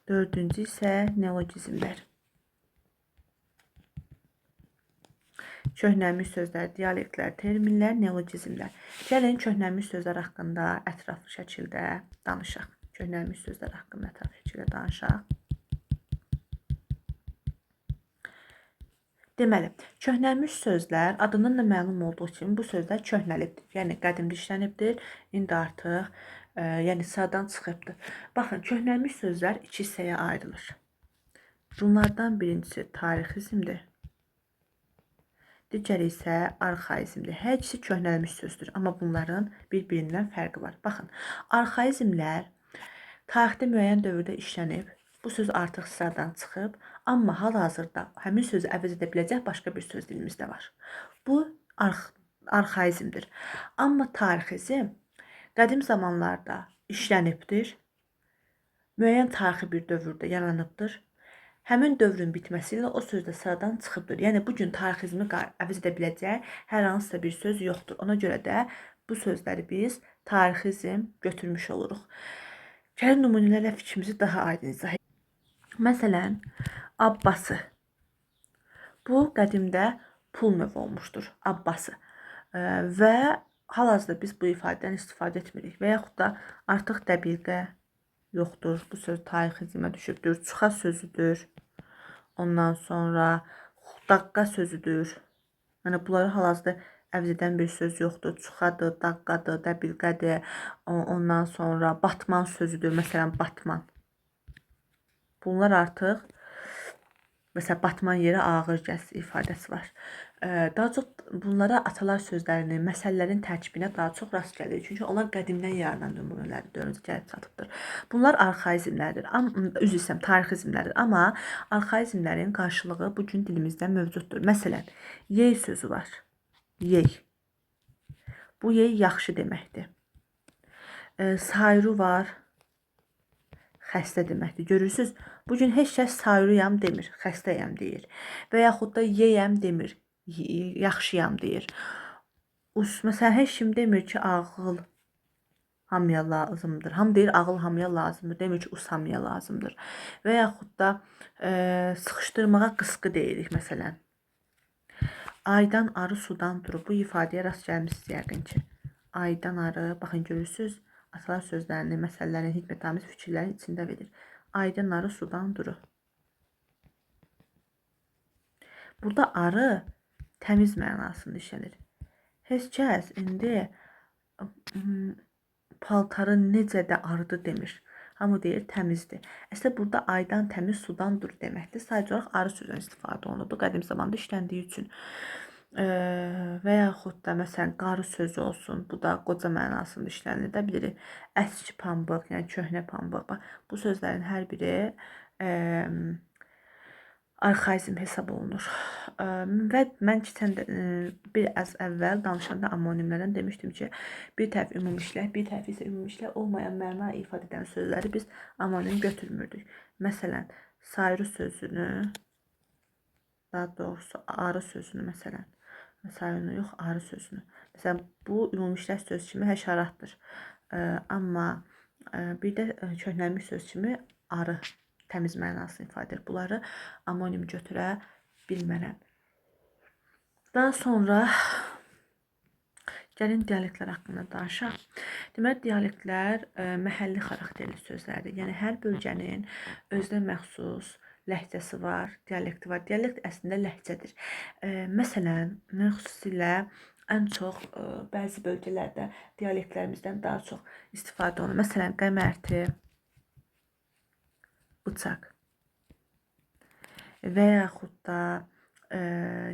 dördüncü ise neologizmler. Köhnəlmiş sözlər, diyalektlər, terminlər, neologizmlər. Gəlin köhnəlmiş sözlər haqqında ətraflı şəkildə danışaq. Köhnəlmiş sözlər haqqında ətraflı şəkildə danışaq. Deməli, köhnəlmiş sözlər adından da məlum olduğu kimi bu sözlər köhnəlibdir. Yəni qədimdə işlənibdir, indi artıq yəni sıradan çıxıbdır. Baxın, köhnəlmiş sözlər iki hissəyə ayrılır. Bunlardan birincisi tarixizmdir. Digəri isə arxaizmdir. Hər ikisi köhnəlmiş sözdür, amma bunların bir-birindən fərqi var. Baxın, arxaizmlər tarixdə müəyyən dövrdə işlənib. Bu söz artıq sıradan çıxıb, amma hal-hazırda həmin sözü əvəz edə biləcək başqa bir söz dilimizdə var. Bu arxaizmdir. Amma tarixizm qədim zamanlarda işlənibdir. Müəyyən tarixi bir dövrdə yaranıbdır. Həmin dövrün bitməsi ilə o söz də sıradan çıxıbdır. Yəni bugün tarixizmi əvəz edə biləcək hər hansısa bir söz yoxdur. Ona görə də bu sözləri biz tarixizm götürmüş oluruq. Gəlin nümunələrlə fikrimizi daha aydın izah edək. Məsələn, Abbası. Bu qədimdə pul növü olmuşdur, Abbası. Və hal-hazırda biz bu ifadədən istifadə etmirik və yaxud da artıq dəqiqə yoxdur. Bu söz tarixizmə düşübdür, çuxa sözüdür. Ondan sonra daqqa sözüdür. Yəni bunları hal-hazırda əvəz edən bir söz yoxdur. Çuxadır, daqqadır, dəbilqədir. Ondan sonra batman sözüdür. Məsələn, batman. Bunlar artıq, məsələn, batman yeri ağır gəz ifadəsi var. Daha çox bunlara atalar sözlərinin, məsələlərin tərkibinə daha çox rast gəlir. Çünki onlar qədimdən yaranan nümunələrdir, dövrümüzə gəlib çatıbdır. Bunlar arxaizmlərdir, üzr istəyirəm, tarixizmlərdir. Amma arxaizmlərin qarşılığı bugün dilimizdə mövcuddur. Məsələn, yey sözü var. Yey. Bu yey yaxşı deməkdir. Sayru var. xəstə deməkdir. Görürsüz, bu gün heç kəs sayrıyam demir, xəstəyəm deyir. Və yaxud da yeyəm demir, yaxşıyam deyir. Məsələn, heç kim demir ki, ağıl hamıya lazımdır. Ham deyir ağıl hamıya lazımdır. Demir ki, us hamıya lazımdır. Və yaxud da sıxışdırmağa qısqı deyirik məsələn. Aydan arı sudan durur. Bu ifadəyə rast gəlmisiniz yəqin ki. Aydan arı, baxın görürsüz, atalar sözlərini, məsələlərin, hikmətamiz fikirlərin içində verir. Aydan arı sudan durur. Burada arı təmiz mənasında işlənir. Heç kəs indi paltarı necə də arıdı demir. Hamı deyir təmizdir. Əslində burada aydan təmiz sudan dur deməkdir. Sadəcə olaraq arı sözündən istifadə olunur. Bu qədim zamanda işləndiyi üçün. Və yaxud da məsələn qarı sözü olsun. Bu da qoca mənasında işlənilir də bilirik. Əski pambıq, yəni köhnə pambıq. Bax, bu sözlərin hər biri arxaizm hesab olunur. Və mən keçən bir az əvvəl danışanda amonimlərdən demişdim ki, bir tərəf ümumiliklər, bir tərəf isə ümumiliklər olmayan məna ifadə edən sözləri biz amonim götürmürdük. Məsələn, sayrı sözünü, daha doğrusu arı sözünü məsələn, sayrını yox, arı sözünü. Məsələn, bu ümumiliklər söz kimi həşəratdır. Amma bir də köhnəlmiş söz kimi arı təmiz mənasını ifadə edir. Bunları amonim götürə bilmərəm. Daha sonra gəlin dialektlər haqqında danışaq. Deməli, dialektlər məhəlli xarakterli sözlərdir. Yəni, hər bölgənin özünə məxsus ləhcəsi var, dialekti var. Dialekt əslində ləhcədir. Məsələn, mən xüsusilə ən çox bəzi bölgələrdə dialektlərimizdən daha çox istifadə olunur. Məsələn, qəmərti, bıçaq və yaxud da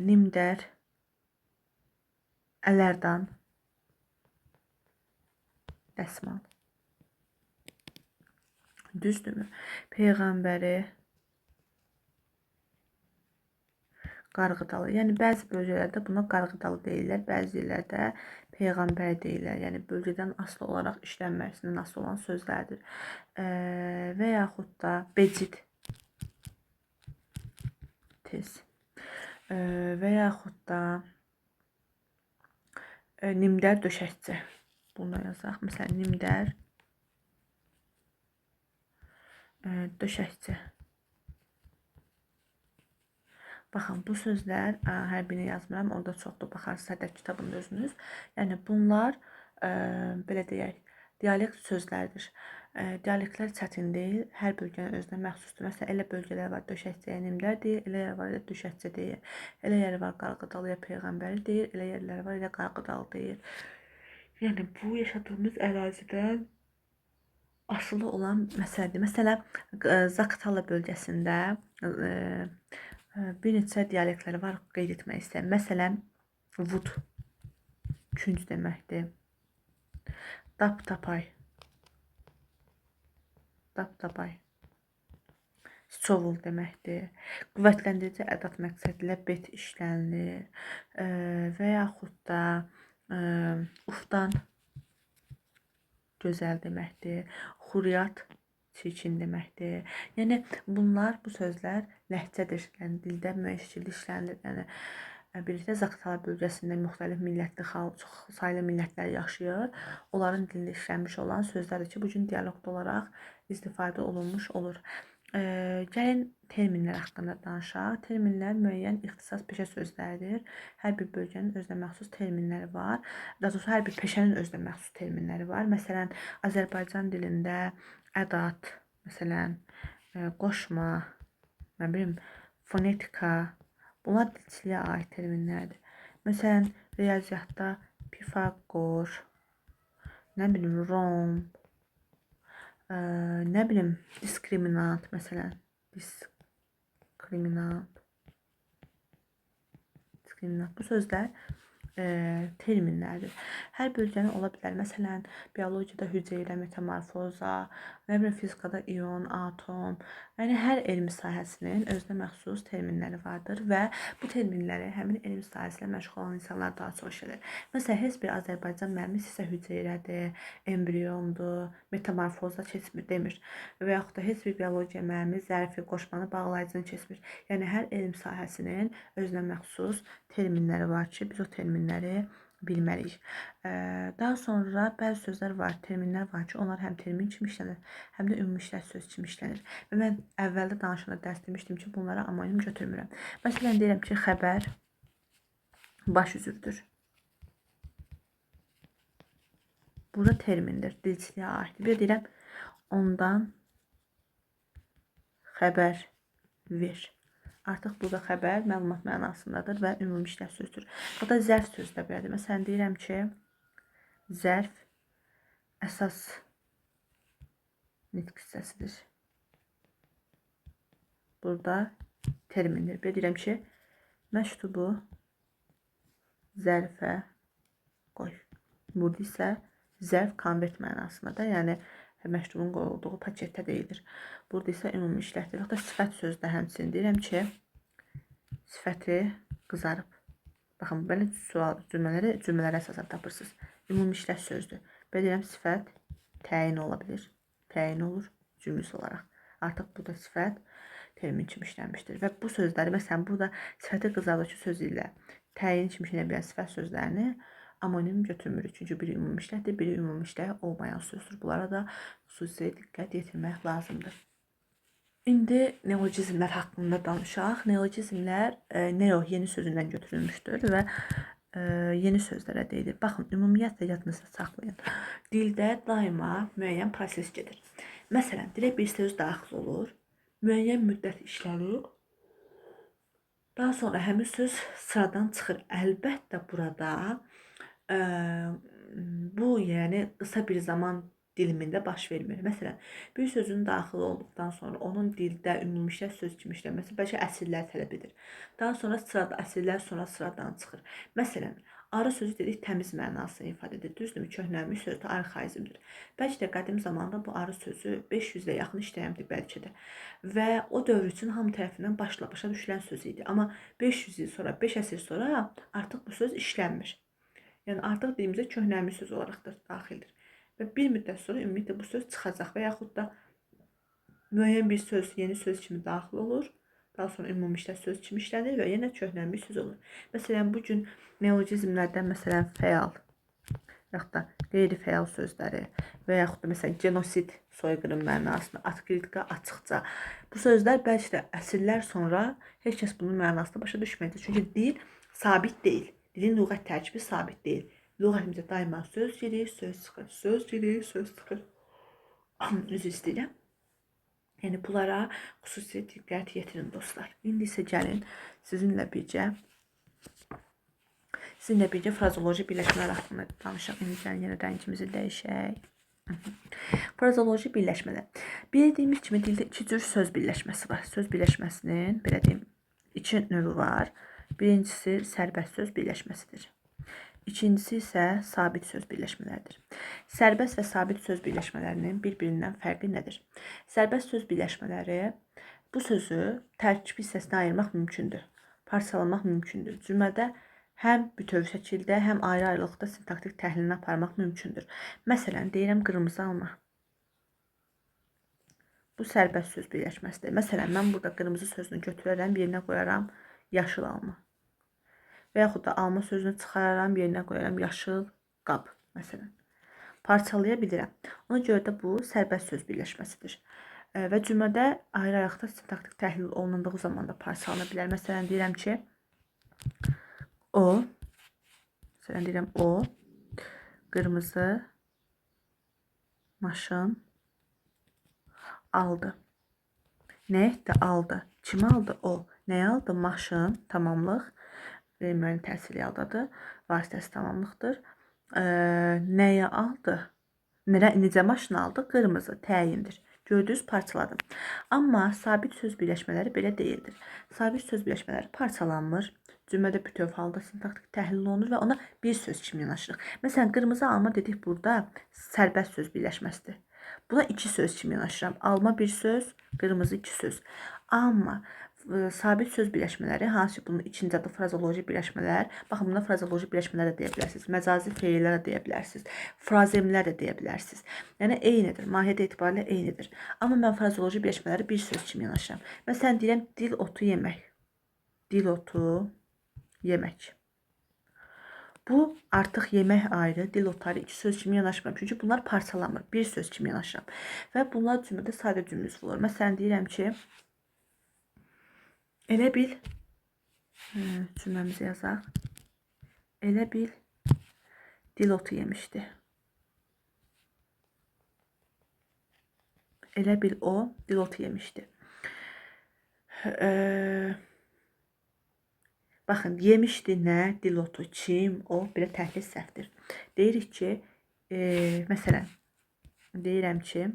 nimdər, ələrdan, dəsmal. Düzdürmü? Peyğəmbəri, qarğıdalı. Yəni, bəzi bölgələrdə buna qarğıdalı deyirlər, bəzi yerlərdə peyğəmbər deyirlər. Yəni, bölgədən asılı olaraq işlənməsindən asılı olan sözlərdir. Və yaxud da becid, tez. Və yaxud da nimdər döşəkçi. Bunu yazaq. Məsələn, nimdər döşəkçi. Baxın, bu sözlər, hər birini yazmıram, orada çoxdur, baxarsınız sədər kitabında özünüz. Yəni, bunlar, belə deyək, dialekt sözlərdir. Dialektlər çətin deyil, hər bölgənin özünə məxsusdur. Məsələn, elə bölgələr var, döşəkçiyə nimdər deyir, elə yer var, elə döşəkçi deyir. Elə yer var, qarğıdalıya peyğəmbəri deyir, elə yerlər var, elə qarğıdalı deyir. Yəni, bu yaşadığımız ərazidən asılı olan məsələdir. Məsələn, Zaqatala bölgəsində bir neçə dialektləri var, qeyd etmək istəyirəm. Məsələn, vud, künc deməkdir. Dap-tapay, dap-tapay. Sovul deməkdir. Qüvvətləndirici ədat məqsədilə bet işlənilir. Və yaxud da uftan, gözəl deməkdir. Xuriyat, çirkin deməkdir. Yəni, bunlar, bu sözlər ləhcədir. Yəni, dildə müəyyən şəkildə işlənilir. Yəni, birlikdə Zaqatala bölgəsində müxtəlif millətli xalq, çox saylı millətlər yaşayır. Onların dilində işlənmiş olan sözlərdir ki, bugün dialekt olaraq istifadə olunmuş olur. Gəlin terminlər haqqında danışaq. Terminlər müəyyən ixtisas peşə sözləridir. Hər bir bölgənin özünə məxsus terminləri var. Daha doğrusu hər bir peşənin özünə məxsus terminləri var. Məsələn, Azərbaycan dilində ədat, məsələn, qoşma, nə bilim, fonetika, bunlar dilçiliyə aid terminlərdir. Məsələn, riyaziyyatda Pifaqor, nə bilim, romb, nə bilim, diskriminant, məsələn, diskriminant. Bu sözlər terminlərdir. Hər bölgəni ola bilər. Məsələn, biologiyada hüceyrə, metamorfoza, nə bilim fizikada ion, atom. Yəni hər elm sahəsinin özünə məxsus terminləri vardır və bu terminləri həmin elm sahəsilə məşğul olan insanlar daha çox işlədir. Məsələn, heç bir Azərbaycan müəllimi sizə hüceyrədir, embriondur, metamorfoza keçmir demir. Və yaxud da heç bir biologiya müəllimi zərfi, qoşmanı, bağlayıcını keçmir. Yəni hər elm sahəsinin özünə məxsus terminləri var ki, biz o terminləri bilməliyik. Daha sonra bəzi sözlər var, terminlər var ki, onlar həm termin kimi işlənir, həm də ümumi işlək söz kimi işlənir. Və mən əvvəldə danışanda dərs demişdim ki, bunlara amonim götürmürəm. Məsələn, deyirəm ki, xəbər baş üzürdür. Burada termindir, dilçiliyə aiddir. Bir deyirəm, ondan xəbər ver. Artıq burada xəbər məlumat mənasındadır və ümumi işlək sözdür. Bu da zərf sözü də belədir. Məsələn, deyirəm ki, zərf əsas nitq hissəsidir. Burada termindir. Bir deyirəm ki, məktubu zərfə qoy. Burada isə zərf konvert mənasındadır. Yəni, məktubun qoyulduğu paketdə deyilir. Burada isə ümumi işləkdir. Yoxda sifət sözü də həmçinin deyirəm ki, sifəti qızarıb. Baxın, belə cümlələrə əsasən tapırsınız. Ümumi işlək sözdür. Belə deyirəm, sifət təyin ola bilir. Təyin olur cümləsi olaraq. Artıq burada sifət termin kimi işlənmişdir. Və bu sözləri, məsələn, burada sifəti qızardıcı sözü ilə təyin kimi işlənə bilən sifət sözlərini amonim götürmürük. Çünki biri ümumi işləkdir, biri ümumi işlək olmayan sözdür. Bunlara da xüsusi diqqət yetirmək lazımdır. İndi neologizmlər haqqında danışaq. Neologizmlər neo yeni sözündən götürülmüşdür və yeni sözlərə deyilir. Baxın, ümumiyyətlə yadınızda saxlayın. Dildə daima müəyyən proses gedir. Məsələn, dilə bir söz daxil olur, müəyyən müddət işlənir. Daha sonra həmin söz sıradan çıxır. Əlbəttə burada bu yəni qısa bir zaman dilimində baş vermir. Məsələn, bir sözün daxil olduqdan sonra onun dildə ümumi işlək söz kimi işlənməsi bəlkə əsrlər tələb edir. Daha sonra əsrlər sonra sıradan çıxır. Məsələn, arı sözü dedik təmiz mənasını ifadə edir. Düzdürmü? Köhnəlmiş sözdür, arxaizmdir. Bəlkə də qədim zamanda bu arı sözü 500-ə yaxın işləyəmdir bəlkə də. Və o dövr üçün hamı tərəfindən başa düşülən söz idi. Amma 500 il sonra, 5 əsr sonra artıq bu söz işlənmir. Yəni artıq dilimizə köhnəlmiş söz olaraq da daxildir. Və bir müddət sonra ümumiyyətlə bu söz çıxacaq və yaxud da müəyyən bir söz yeni söz kimi daxil olur. Daha sonra ümumi işlək söz kimi işlənir və yenə köhnəlmiş söz olur. Məsələn, bu gün neologizmlərdən məsələn fəal yaxud da qeyri-fəal sözləri və yaxud da məsələn genosid soyqırım mənasında, atkritika açıqca. Bu sözlər bəlkə də əsrlər sonra heç kəs bunun mənasını başa düşməyəcək. Çünki dil sabit deyil. Dilin lüğət tərkibi sabit deyil. Lüğətimizdə daima söz girir, söz çıxır, söz girir, söz çıxır. Üzr istəyirəm. Yəni bunlara xüsusi diqqət yetirin dostlar. İndi isə gəlin sizinlə birgə frazoloji birləşmələr haqqında danışaq. İndi gəlin yenə rəngimizi dəyişək. Frazoloji birləşmələr. Bildiyimiz kimi dildə iki cür söz birləşməsi var. Söz birləşməsinin belə deyim, iki növü var. Birincisi sərbəst söz birləşməsidir. İkincisi isə sabit söz birləşmələridir. Sərbəst və sabit söz birləşmələrinin bir-birindən fərqi nədir? Sərbəst söz birləşmələri bu sözü tərkib hissəsinə ayırmaq mümkündür. Parçalamaq mümkündür. Cümlədə həm bütöv şəkildə, həm ayrı-ayrılıqda sintaktik təhlilini aparmaq mümkündür. Məsələn, deyirəm qırmızı alma. Bu sərbəst söz birləşməsidir. Məsələn, mən burada qırmızı sözünü götürərəm, yerinə qoyaram yaşıl alma. Və yaxud da alma sözünü çıxararam, yerinə qoyaram yaşıl qab, məsələn. Parçalaya bilirəm. Ona görə də bu sərbəst söz birləşməsidir. Və cümlədə ayrı-ayrılıqda sintaktik təhlil olunduğu zaman da parçalana bilər. Məsələn, deyirəm ki, o qırmızı maşın aldı. Nə etdi? Aldı. Kim aldı? O. Nəyə aldı? Maşın, tamamlıq. Müəyyən təsirli haldadır. Vasitəsi tamamlıqdır. Nəyə aldı? Necə maşın aldı? Qırmızı, təyindir. Gördünüz, parçaladım. Amma sabit söz birləşmələri belə deyildir. Sabit söz birləşmələri parçalanmır. cümlədə bütöv halda sintaktik təhlil olunur və ona bir söz kimi yanaşırıq. Məsələn, qırmızı alma dedik burada sərbəst söz birləşməsidir. Buna iki söz kimi yanaşıram. Alma bir söz, qırmızı iki söz. Amma sabit söz birləşmələri, hansı ki, bunun içində adı frazoloji birləşmələr, baxın, buna frazoloji birləşmələr də deyə bilərsiniz, məcazi feillər də deyə bilərsiniz, frazemlər də deyə bilərsiniz. Yəni, eynidir, mahiyyət etibarilə eynidir. Amma mən frazoloji birləşmələri bir söz kimi yanaşıram. Məsələn, deyirəm, dil otu yemək. Dil otu yemək. Bu artıq yemək ayrı, dil otu ayrı iki söz kimi yanaşmıram. Çünki bunlar parçalanmır, bir söz kimi yanaşıram. Və bunlar cümlədə sadə cümlə üzvü olur. Məsələn, deyirəm ki, elə bil, cümləmizi yazaq, elə bil dil otu yemişdi. Elə bil o dil otu yemişdi. Baxın, yemişdi nə? Dil otu, çim, o, belə təhlil səhvdir. Deyirik ki, məsələn, deyirəm ki,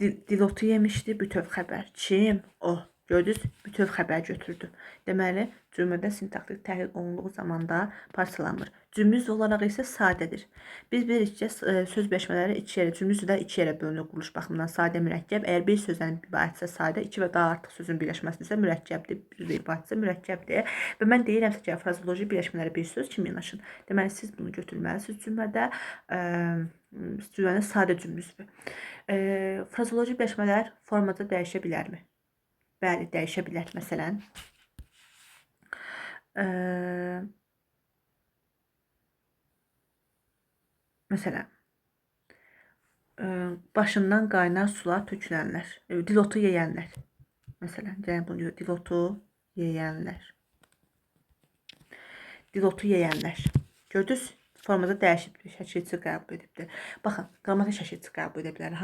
dil otu yemişdi, bütöv xəbər. Çim, o. Gördünüz, bütöv xəbər götürdü. Deməli, cümlədə sintaktik təhlil olunduğu zamanda parçalanmır. Cümlə üzvü olaraq isə sadədir. Biz bilirik ki, söz birləşmələri iki yerə, cümlə üzvləri iki yerə bölünür quruluş baxımından. Sadə, mürəkkəb. Əgər bir sözdən ibarətsə sadə, iki və daha artıq sözün birləşməsidirsə mürəkkəbdir. Bir ibarətsə mürəkkəbdir. Və mən deyirəmsə ki, frazoloji birləşmələri bir söz kimi yanaşın. Deməli, siz bunu götürməlisiniz cümlədə. Cümlənin sadə cümlə üzvü. Frazoloji birləşmələr formada dəyişə bilərmi? Bəli, dəyişə bilər. Məsələn, başından qaynar sular tökülənlər, dil otu yeyənlər. Məsələn, bunu deyir, dil otu yeyənlər. Dil otu yeyənlər. Gördünüz? Formada dəyişib şəkilçi qəbul edibdir. Baxın, qrammatik şəkilçi qəbul edə bilər.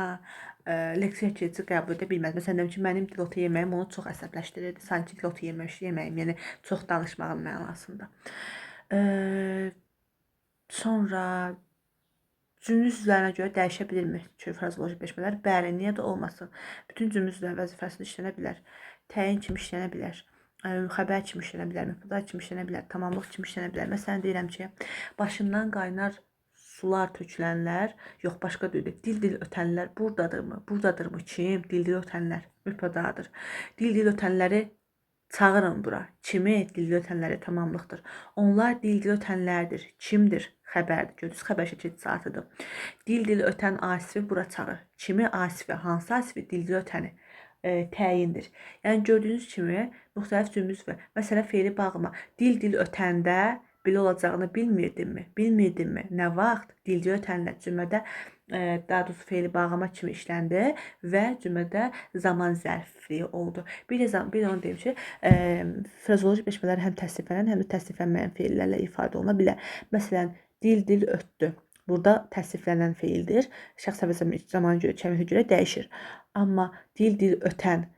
Leksik şəkilçi qəbul edə bilməz. Məsələn, deyim ki, mənim dil otu yeməyim onu çox əsəbləşdirirdi. Sanki dil otu yeməyim, yəni çox danışmağın mənasında. Sonra cümlə üzvlərinə görə dəyişə bilirmi frazoloji birləşmələr? Bəli, niyə də olmasın? Bütün cümlə üzvlərin vəzifəsində işlənə bilər. Təyin kimi işlənə bilər. Xəbər kimi işlənə bilər, mübtəda kimi işlənə bilər, tamamlıq kimi işlənə bilər. Məsələn, deyirəm ki, başından qaynar sular tökülənlər, yox, başqa deyil, dil ötənlər buradadırmı? Buradadırmı? Kim? Dil ötənlər mübtədadır. Dil ötənləri çağırın bura. Kimi? Dil ötənləri tamamlıqdır. Onlar dil ötənlərdir. Kimdir? Xəbərdir. Gördünüz, xəbər şəkilçisi artıdır. Dil ötən asifi bura çağır. Kimi? Asifi. Hansı asifi? Dil ötəni. Təyindir. Yəni, gördüyünüz kimi, müxtəlif cümlə üzvü. Məsələn, feili bağıma. Dil ötəndə belə olacağını bilmirdinmi? Bilmirdinmi? Nə vaxt? Dil ötənlər cümlədə daha doğrusu feili bağlama kimi işləndi və cümlədə zaman zərfliyi oldu. Bir də onu deyim ki, frazoloji birləşmələr həm təsdiqlənən, həm də təsdiqlənməyən feillərlə ifadə oluna bilər. Məsələn, dil ötdü. Burada təsdiqlənən feildir. Şəxs və zamana görə, kəmiyyətə görə dəyişir. Amma dil ötən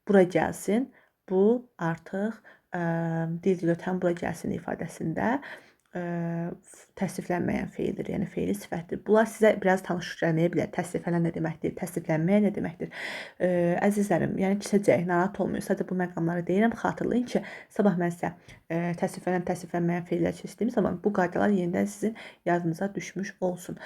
bura gəlsin. Bu artıq dil ötən bura gəlsin ifadəsində təsdiqlənməyən feildir. Yəni, feili sifətdir. Bunlar sizə biraz tanış gəlməyə bilər. Təsdiqlənən nə deməkdir? Təsdiqlənməyə nə deməkdir? Əzizlərim, yəni keçəcək, narahat olmayın. Sadəcə bu məqamları deyirəm. Xatırlayın ki, sabah mən sizə təsdiqlənən, təsdiqlənməyən feillər keçdiyim zaman bu qaydalar yenidən sizin yadınıza düşmüş olsun.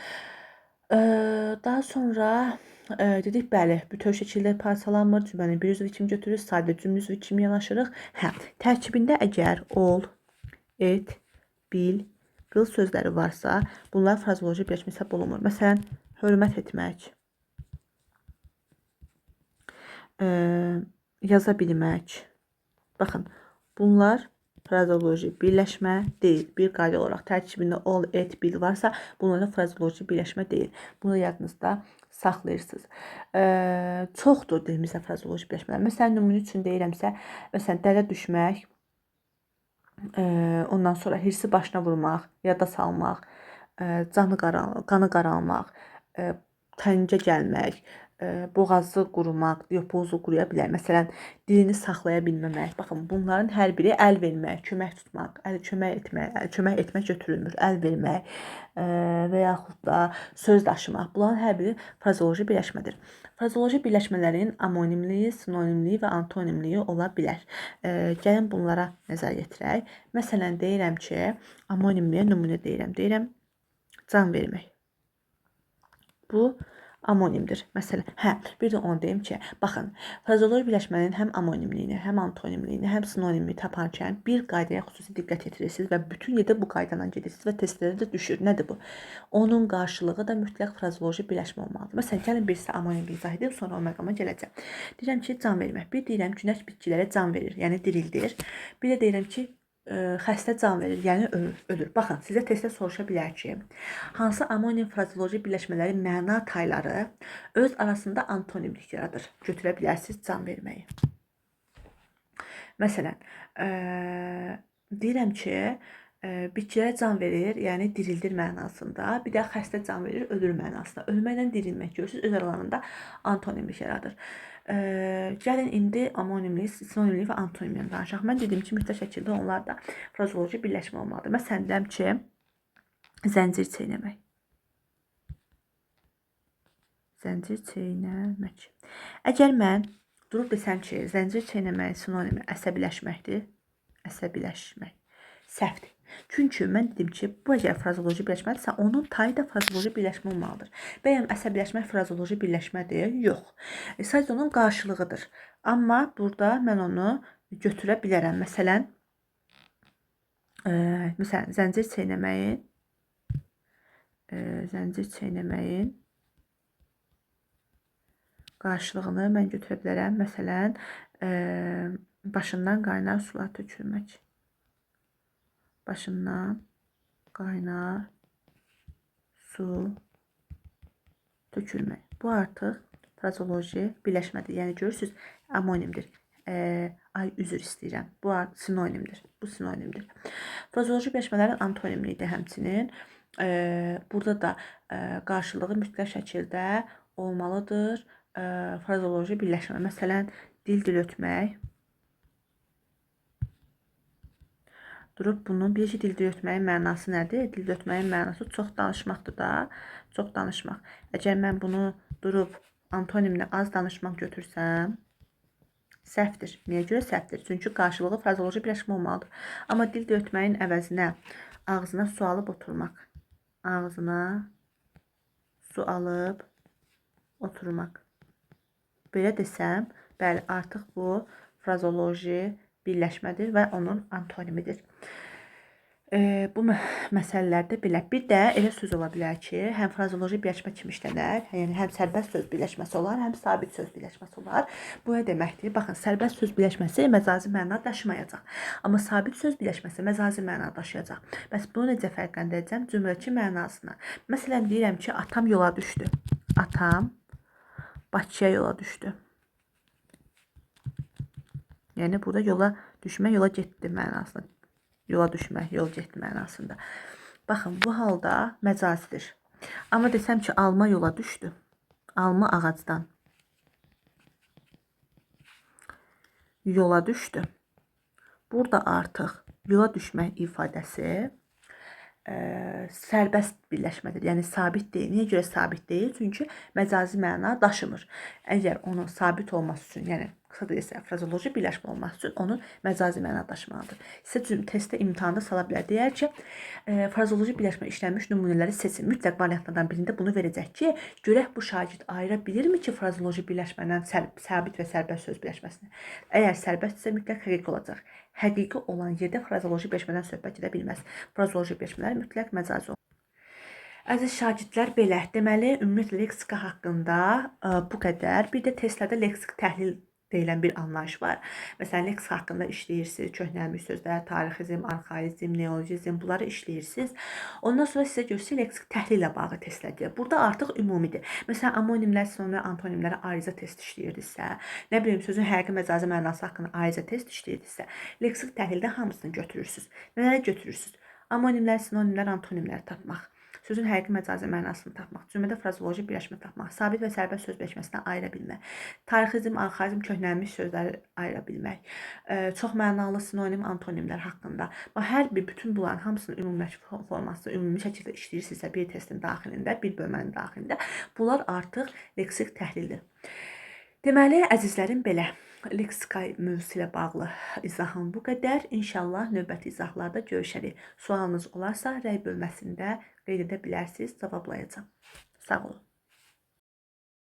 Daha sonra dedik, bəli, bütöv şəkildə parçalanmır, cümləni bir üzvü kimi götürürük, sadə cümlə üzvü kimi yanaşırıq. Tərkibində əgər ol, et, bil, qıl sözləri varsa, bunlar frazoloji birləşmə hesab olunmur. Məsələn, hörmət etmək, yaza bilmək. Baxın, bunlar frazoloji birləşmə deyil. Bir qayda olaraq tərkibində ol, et, bil varsa, bunlara frazoloji birləşmə deyil. Bunu yadınızda saxlayırsınız. Çoxdur dilimizdə frazoloji birləşmələr. Məsələn, nümunə üçün deyirəmsə, məsələn, dələ düşmək, ondan sonra hirsi başına vurmaq, yada salmaq, qanı qaralmaq, təngə gəlmək, boğazı qurumaq, diapauzu quruya bilər. Məsələn, dilini saxlaya bilməmək. Baxın, bunların hər biri əl vermək, kömək tutmaq, kömək etmək götürülmür. Əl vermək və yaxud da söz daşımaq. Bunların hər biri frazeoloji birləşmədir. Frazeoloji birləşmələrin amonimliyi, sinonimliyi və antonimliyi ola bilər. Gəlin bunlara nəzər yetirək. Məsələn, deyirəm ki, amonimliyə nümunə deyirəm. Deyirəm, can vermək. Bu amonimdir. Məsələn, bir də onu deyim ki, baxın, frazeoloji birləşmənin həm amonimliyini, həm antonimliyini, həm sinonimliyini taparkən bir qaydaya xüsusi diqqət yetirirsiniz və bütün yerdə bu qaydadan gedirsiniz və testlərdə də düşür. Nədir bu? Onun qarşılığı da mütləq frazeoloji birləşmə olmalıdır. Məsələn, gəlin birisi amonimliyi izah edib, sonra o məqama gələcəm. Deyirəm ki, can vermək. Bir deyirəm, günəş bitkilərə can verir, yəni dirildir. Bir də deyirəm ki, xəstə can verir, yəni ölür. Baxın, sizə testdə soruşa bilər ki, hansı amonim frazeoloji birləşmələrin məna tayları öz arasında antonimlik yaradır? Götürə bilərsiniz can verməyi. Məsələn, deyirəm ki, bitkilərə can verir, yəni dirildir mənasında. Bir də xəstə can verir, ölür mənasında. Ölməklə dirilmək görürsünüz, öz aralarında antonimlik yaradır. Gəlin indi amonimlik, sinonimlik və antonimlikdən danışaq. Mən dedim ki, mütləq şəkildə onlarda frazeoloji birləşmə olmalıdır. Məsələn, deyirəm ki, zəncir çeynəmək. Zəncir çeynəmək. Əgər mən durub desəm ki, zəncir çeynəməyin sinonimi əsəbiləşməkdir, əsəbiləşmək səhvdir. Çünki mən dedim ki, bu əgər frazeoloji birləşmədirsə, onun tayı da frazeoloji birləşmə olmalıdır. Bəyəm əsəbiləşmək frazeoloji birləşmədir? Yox. Sadəcə onun qarşılığıdır. Amma burada mən onu götürə bilərəm. Məsələn, zəncir çeynəməyin qarşılığını mən götürə bilərəm. Məsələn, başından qaynar sular tökülmək. Başından qaynar su tökülmək. Bu artıq frazeoloji birləşmədir. Yəni görürsünüz, amonimdir. Üzr istəyirəm. Bu sinonimdir. Bu sinonimdir. Frazeoloji birləşmələrin antonimliyidir həmçinin. Burada da qarşılığı mütləq şəkildə olmalıdır. Frazeoloji birləşmə. Məsələn, dil ötmək. Durub bunun bir dil ötməyin mənası nədir? Dil ötməyin mənası çox danışmaqdır da. Çox danışmaq. Əgər mən bunu durub antonimlə az danışmaq götürsəm, səhvdir. Niyə görə səhvdir? Çünki qarşılığı frazeoloji birləşmə olmalıdır. Amma dil ötməyin əvəzinə ağzına su alıb oturmaq. Ağzına su alıb oturmaq. Belə desəm, bəli, artıq bu frazeoloji birləşmədir və onun antonimidir. Bu məsələlərdə belə. Bir də elə söz ola bilər ki, həm frazeoloji birləşmə kimi işlənər, yəni həm sərbəst söz birləşməsi olar, həm sabit söz birləşməsi olar. Bu nə deməkdir? Baxın, sərbəst söz birləşməsi məcazi məna daşımayacaq. Amma sabit söz birləşməsi məcazi məna daşıyacaq. Bəs bunu necə fərqləndirəcəm? Cümləçi mənasını. Məsələn, deyirəm ki, atam yola düşdü. Atam Bakıya yola düşdü. Yəni burada yola düşmək, yola getdi mənasında. Yola düşmək, yol getdi mənasında. Baxın, bu halda məcazidir. Amma desəm ki, alma yola düşdü. Alma ağacdan yola düşdü. Burada artıq yola düşmək ifadəsi sərbəst birləşmədir. Yəni sabit deyil. Niyə görə sabit deyil? Çünki məcazi məna daşımır. Əgər onun sabit olması üçün, yəni qısa deyilsə, frazeoloji birləşmə olması üçün onun məcazi məna daşımalıdır. Sizə testdə imtahanda sala bilər. Deyər ki, frazeoloji birləşmə işlənmiş nümunələri seçin. Mütləq variantlardan birində bunu verəcək ki, görək bu şagird ayıra bilirmi ki, frazeoloji birləşmədən sabit və sərbəst söz birləşməsini? Əgər sərbəstdirsə, mütləq həqiqi olacaq. Həqiqi olan yerdə frazeoloji birləşmədən söhbət edə bilməz. Frazeoloji birləşmələr mütləq məcazi olur. Əziz şagirdlər, belə. Deməli, ümumiyyətlə leksika haqqında bu qədər. Bir də testlərdə leksik təhlil deyilən bir anlayış var. Məsələn, leksika haqqında işləyirsiniz, köhnəlmiş sözlər, tarixizm, arxaizm, neologizm, bunları işləyirsiniz. Ondan sonra sizə göstərir leksik təhlillə bağlı testlər. Burada artıq ümumidir. Məsələn, amonimlər, sinonimlər, antonimlərə ayrıca test işləyirdinizsə, nə bilim, sözün həqiqi məcazi mənası haqqında ayrıca test işləyirdinizsə, leksik təhlildə hamısını götürürsünüz. Nələri götürürsünüz? Amonimlər, sinonimlər, antonimləri tapmaq. sözün həqiqi məcazi mənasını tapmaq, cümlədə frazeoloji birləşmə tapmaq, sabit və sərbəst söz birləşməsindən ayıra bilmək, tarixizm, arxaizm, köhnəlmiş sözləri ayıra bilmək, çox mənalı sinonim, antonimlər haqqında. Hər bir bütün bunların hamısının ümumiləşmiş forması, ümumi şəkildə işləyirsinizsə bir testin daxilində, bir bölmənin daxilində, bunlar artıq leksik təhlildir. Deməli, əzizlərim, belə leksika mövzusu ilə bağlı izahım bu qədər. İnşallah növbəti izahlarda görüşərik. Sualınız olarsa, rəy bölməsində qeyd edə bilərsiniz, cavablayacağım. Sağ olun.